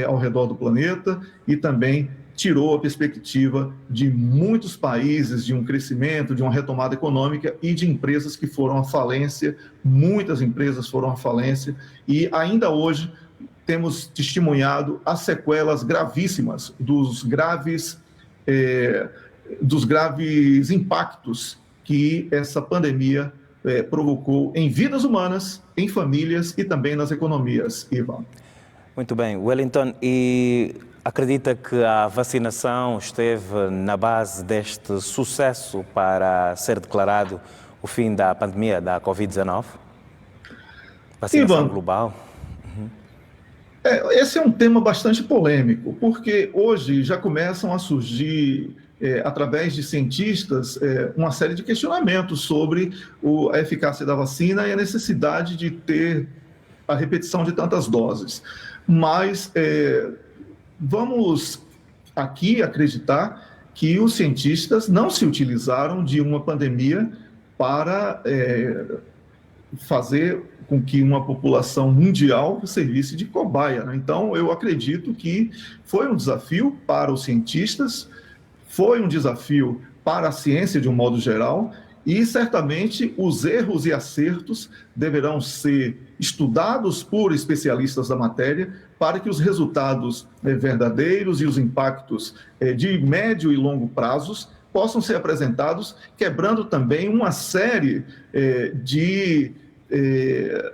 ao redor do planeta e também tirou a perspectiva de muitos países de um crescimento, de uma retomada econômica e de empresas que foram à falência, muitas empresas foram à falência e ainda hoje temos testemunhado as sequelas gravíssimas dos graves impactos que essa pandemia provocou em vidas humanas, em famílias e também nas economias, Ivan.
Muito bem, Wellington, e acredita que a vacinação esteve na base deste sucesso para ser declarado o fim da pandemia da Covid-19? Vacinação
Ivan,
global?
esse é um tema bastante polêmico, porque hoje já começam a surgir, através de cientistas, uma série de questionamentos sobre a eficácia da vacina e a necessidade de ter a repetição de tantas doses. Mas vamos aqui acreditar que os cientistas não se utilizaram de uma pandemia para fazer com que uma população mundial servisse de cobaia, né? Então, eu acredito que foi um desafio para os cientistas, foi um desafio para a ciência de um modo geral, e certamente os erros e acertos deverão ser estudados por especialistas da matéria para que os resultados verdadeiros e os impactos de médio e longo prazos possam ser apresentados, quebrando também uma série de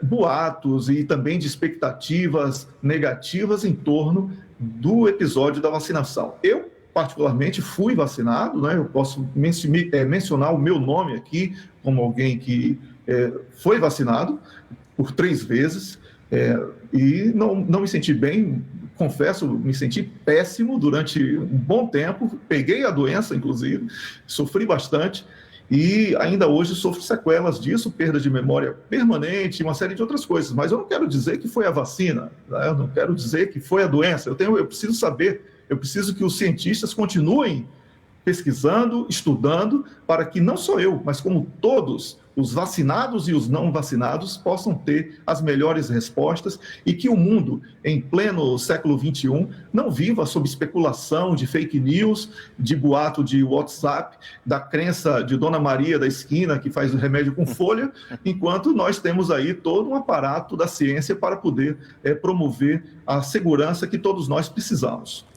boatos e também de expectativas negativas em torno do episódio da vacinação. Eu, particularmente, fui vacinado, né? Eu posso mencionar o meu nome aqui como alguém que foi vacinado por 3 vezes e não me senti bem. Confesso, me senti péssimo durante um bom tempo, peguei a doença, inclusive, sofri bastante e ainda hoje sofro sequelas disso, perda de memória permanente, uma série de outras coisas, mas eu não quero dizer que foi a vacina, né? Eu não quero dizer que foi a doença, eu preciso saber, eu preciso que os cientistas continuem pesquisando, estudando, para que não só eu, mas como todos os vacinados e os não vacinados possam ter as melhores respostas e que o mundo, em pleno século XXI, não viva sob especulação de fake news, de boato de WhatsApp, da crença de Dona Maria da esquina que faz o remédio com folha, enquanto nós temos aí todo um aparato da ciência para poder promover a segurança que todos nós precisamos.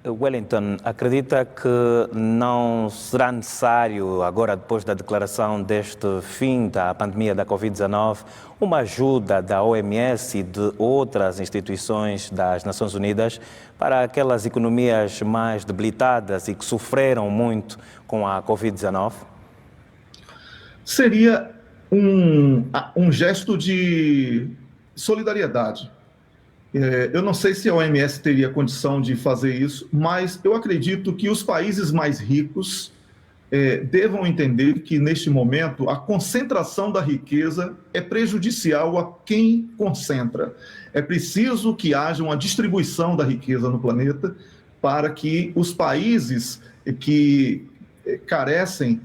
Wellington, acredita que não será necessário, agora depois da declaração deste fim da pandemia da Covid-19, uma ajuda da OMS e de outras instituições das Nações Unidas para aquelas economias mais debilitadas e que sofreram muito com a Covid-19?
Seria um gesto de solidariedade. Eu não sei se a OMS teria condição de fazer isso, mas eu acredito que os países mais ricos devam entender que, neste momento, a concentração da riqueza é prejudicial a quem concentra. É preciso que haja uma distribuição da riqueza no planeta para que os países que carecem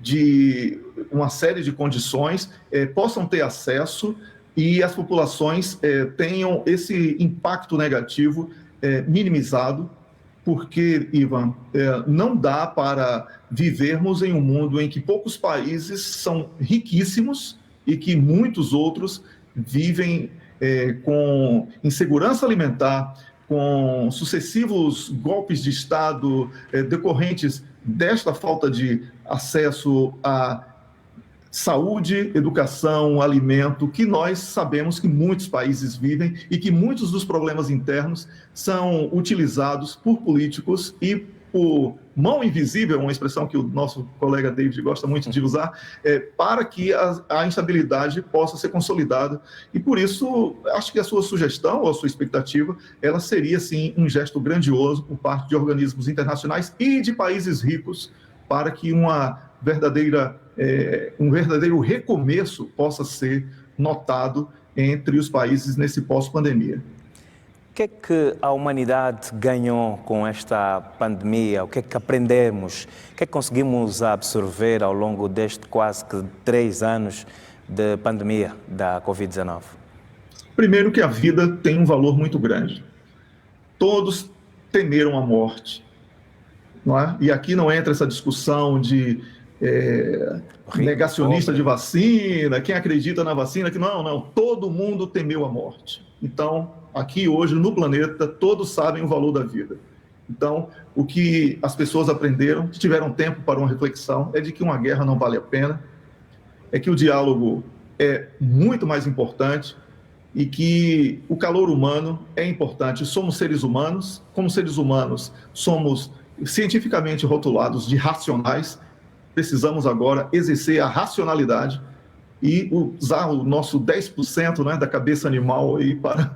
de uma série de condições possam ter acesso e as populações tenham esse impacto negativo minimizado, porque, Ivan, não dá para vivermos em um mundo em que poucos países são riquíssimos e que muitos outros vivem com insegurança alimentar, com sucessivos golpes de Estado decorrentes desta falta de acesso a saúde, educação, alimento, que nós sabemos que muitos países vivem e que muitos dos problemas internos são utilizados por políticos e por mão invisível, uma expressão que o nosso colega David gosta muito de usar, para que a instabilidade possa ser consolidada. E por isso, acho que a sua sugestão ou a sua expectativa, ela seria, sim, um gesto grandioso por parte de organismos internacionais e de países ricos para que um verdadeiro recomeço possa ser notado entre os países nesse pós-pandemia.
O que é que a humanidade ganhou com esta pandemia? O que é que aprendemos? O que é que conseguimos absorver ao longo deste quase que 3 anos de pandemia da Covid-19?
Primeiro que a vida tem um valor muito grande. Todos temeram a morte, não é? E aqui não entra essa discussão de negacionista de vacina, quem acredita na vacina, que não, todo mundo temeu a morte. Então, aqui hoje no planeta, todos sabem o valor da vida. Então, o que as pessoas aprenderam, que tiveram tempo para uma reflexão, é de que uma guerra não vale a pena, é que o diálogo é muito mais importante e que o calor humano é importante. Somos seres humanos, como seres humanos somos cientificamente rotulados de racionais, precisamos agora exercer a racionalidade e usar o nosso 10%, né, da cabeça animal aí para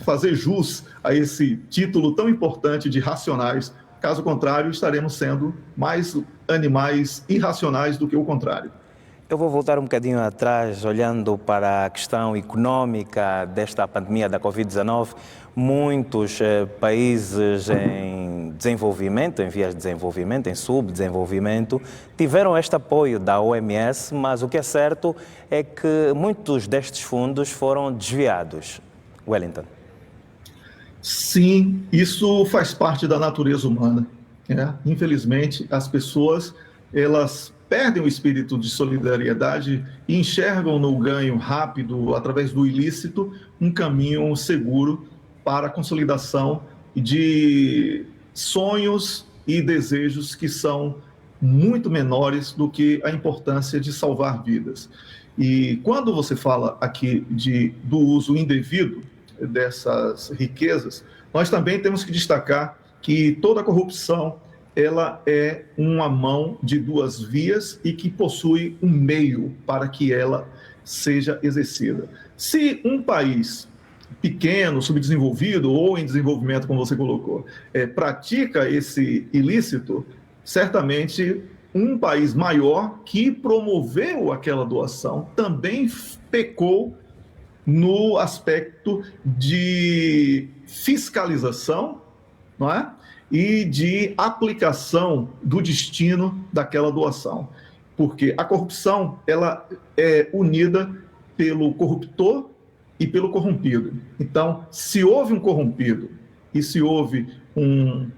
fazer jus a esse título tão importante de racionais. Caso contrário, estaremos sendo mais animais irracionais do que o contrário.
Eu vou voltar um bocadinho atrás, olhando para a questão econômica desta pandemia da Covid-19. Muitos países em desenvolvimento, em vias de desenvolvimento, em subdesenvolvimento, tiveram este apoio da OMS, mas o que é certo é que muitos destes fundos foram desviados. Wellington.
Sim, isso faz parte da natureza humana. Infelizmente, as pessoas, elas perdem o espírito de solidariedade e enxergam no ganho rápido, através do ilícito, um caminho seguro para a consolidação de sonhos e desejos que são muito menores do que a importância de salvar vidas. E quando você fala aqui do uso indevido dessas riquezas, nós também temos que destacar que toda corrupção ela é uma mão de duas vias e que possui um meio para que ela seja exercida. Se um país pequeno, subdesenvolvido ou em desenvolvimento, como você colocou, pratica esse ilícito, certamente um país maior que promoveu aquela doação também pecou no aspecto de fiscalização, não é? E de aplicação do destino daquela doação. Porque a corrupção ela é unida pelo corruptor e pelo corrompido. Então, se houve um corrompido e se houve um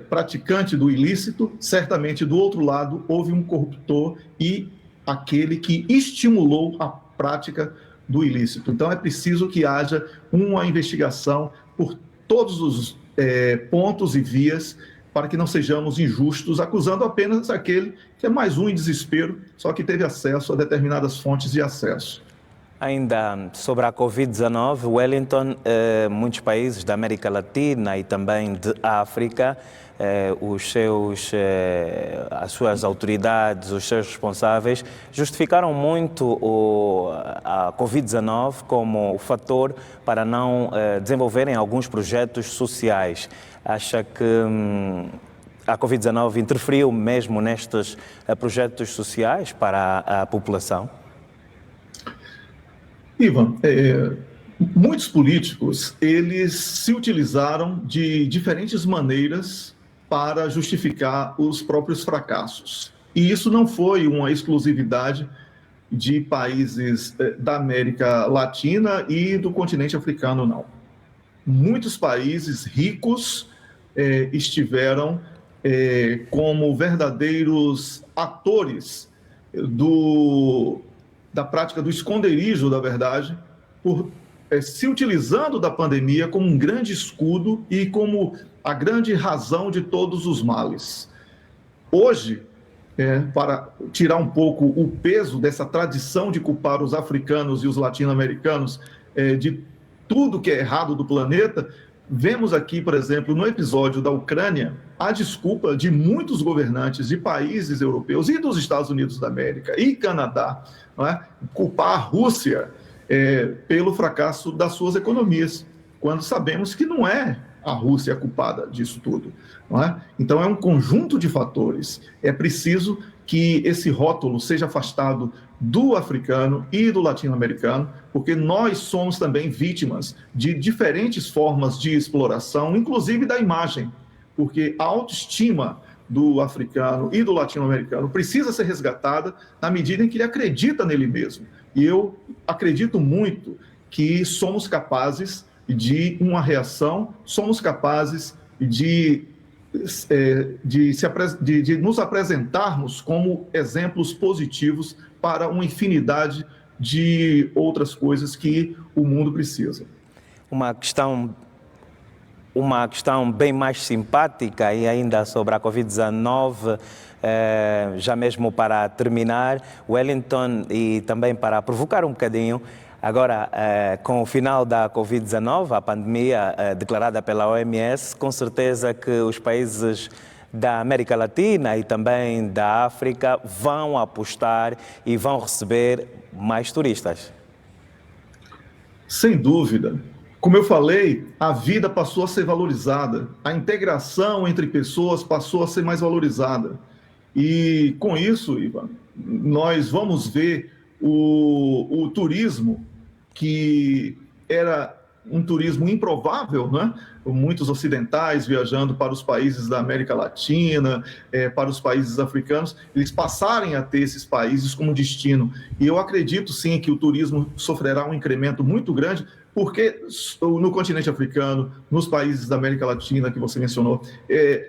praticante do ilícito, certamente do outro lado houve um corruptor e aquele que estimulou a prática do ilícito. Então, é preciso que haja uma investigação por todos os pontos e vias para que não sejamos injustos, acusando apenas aquele que é mais um em desespero, só que teve acesso a determinadas fontes de acesso.
Ainda sobre a Covid-19, Wellington, muitos países da América Latina e também de África, as suas autoridades, os seus responsáveis, justificaram muito a Covid-19 como o fator para não desenvolverem alguns projetos sociais. Acha que a Covid-19 interferiu mesmo nestes projetos sociais para a população?
Ivan, muitos políticos, eles se utilizaram de diferentes maneiras para justificar os próprios fracassos. E isso não foi uma exclusividade de países da América Latina e do continente africano, não. Muitos países ricos estiveram como verdadeiros atores da prática do esconderijo da verdade, por se utilizando da pandemia como um grande escudo e como a grande razão de todos os males. Hoje, para tirar um pouco o peso dessa tradição de culpar os africanos e os latino-americanos de tudo que é errado do planeta, vemos aqui, por exemplo, no episódio da Ucrânia, a desculpa de muitos governantes de países europeus e dos Estados Unidos da América e Canadá, não é? Culpar a Rússia pelo fracasso das suas economias, quando sabemos que não é a Rússia a culpada disso tudo, não é? Então é um conjunto de fatores. É preciso que esse rótulo seja afastado do africano e do latino-americano, porque nós somos também vítimas de diferentes formas de exploração, inclusive da imagem, porque a autoestima do africano e do latino-americano precisa ser resgatada na medida em que ele acredita nele mesmo. E eu acredito muito que somos capazes de uma reação, somos capazes de nos apresentarmos como exemplos positivos para uma infinidade de outras coisas que o mundo precisa.
Uma questão bem mais simpática e ainda sobre a Covid-19, já mesmo para terminar, Wellington, e também para provocar um bocadinho, Agora, com o final da Covid-19, a pandemia declarada pela OMS, com certeza que os países da América Latina e também da África vão apostar e vão receber mais turistas.
Sem dúvida. Como eu falei, a vida passou a ser valorizada, a integração entre pessoas passou a ser mais valorizada. E com isso, Ivan, nós vamos ver o turismo, que era um turismo improvável, né? Muitos ocidentais viajando para os países da América Latina, para os países africanos, eles passarem a ter esses países como destino. E eu acredito sim que o turismo sofrerá um incremento muito grande, porque no continente africano, nos países da América Latina que você mencionou,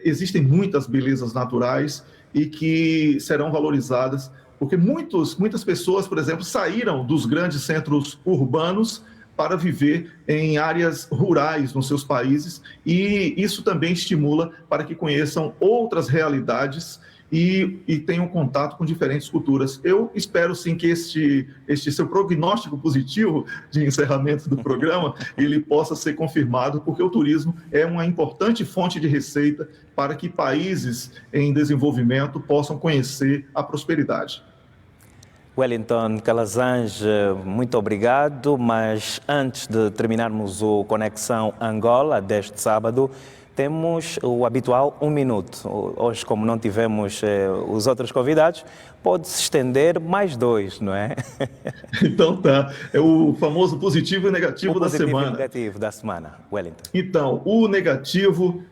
existem muitas belezas naturais e que serão valorizadas, porque muitas pessoas, por exemplo, saíram dos grandes centros urbanos para viver em áreas rurais nos seus países, e isso também estimula para que conheçam outras realidades e tenham contato com diferentes culturas. Eu espero sim que este seu prognóstico positivo de encerramento do programa, ele possa ser confirmado, porque o turismo é uma importante fonte de receita para que países em desenvolvimento possam conhecer a prosperidade.
Wellington Calazans, muito obrigado, mas antes de terminarmos o Conexão Angola deste sábado, temos o habitual 1 minuto. Hoje, como não tivemos os outros convidados, pode-se estender mais 2, não é?
Então tá, é o famoso positivo e negativo da semana.
Positivo e negativo da semana, Wellington.
Então, o negativo,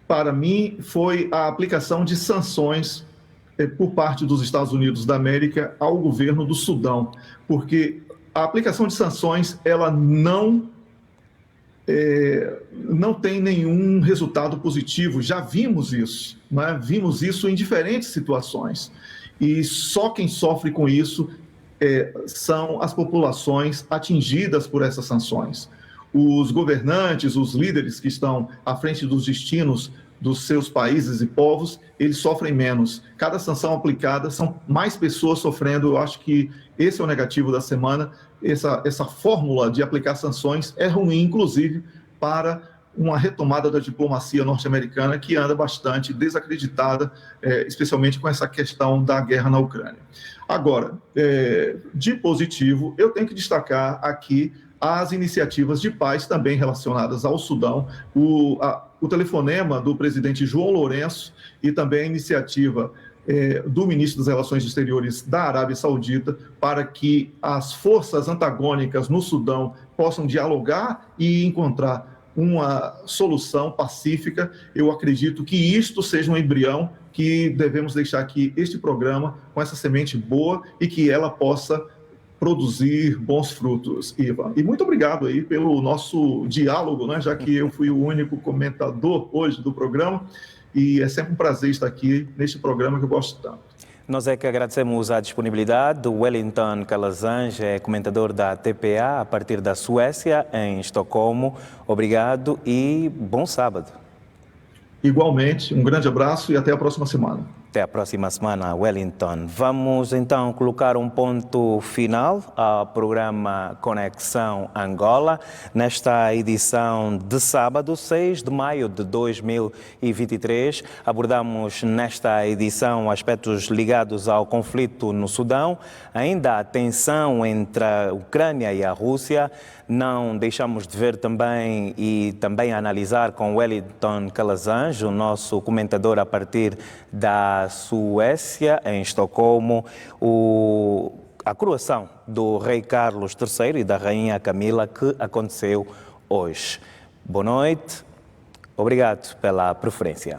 para mim, foi a aplicação de sanções por parte dos Estados Unidos da América ao governo do Sudão, porque a aplicação de sanções, ela não tem nenhum resultado positivo. Já vimos isso, né? Vimos isso em diferentes situações. E só quem sofre com isso são as populações atingidas por essas sanções. Os governantes, os líderes que estão à frente dos destinos dos seus países e povos, eles sofrem menos. Cada sanção aplicada, são mais pessoas sofrendo. Eu acho que esse é o negativo da semana. Essa fórmula de aplicar sanções é ruim, inclusive, para uma retomada da diplomacia norte-americana, que anda bastante desacreditada, especialmente com essa questão da guerra na Ucrânia. Agora, de positivo, eu tenho que destacar aqui as iniciativas de paz também relacionadas ao Sudão, o telefonema do presidente João Lourenço e também a iniciativa do ministro das Relações Exteriores da Arábia Saudita para que as forças antagônicas no Sudão possam dialogar e encontrar uma solução pacífica. Eu acredito que isto seja um embrião, que devemos deixar aqui este programa com essa semente boa e que ela possa produzir bons frutos, Ivan. E muito obrigado aí pelo nosso diálogo, né? Já que eu fui o único comentador hoje do programa, e é sempre um prazer estar aqui neste programa que eu gosto tanto.
Nós é que agradecemos a disponibilidade do Wellington Calazans, comentador da TPA a partir da Suécia, em Estocolmo. Obrigado e bom sábado.
Igualmente, um grande abraço e até a próxima semana.
Até a próxima semana, Wellington. Vamos então colocar um ponto final ao programa Conexão Angola, nesta edição de sábado, 6 de maio de 2023. Abordamos nesta edição aspectos ligados ao conflito no Sudão, ainda a tensão entre a Ucrânia e a Rússia. Não deixamos de ver também e também analisar com Wellington Calazans, o nosso comentador a partir da Suécia, em Estocolmo, a coroação do rei Carlos III e da rainha Camila, que aconteceu hoje. Boa noite, obrigado pela preferência.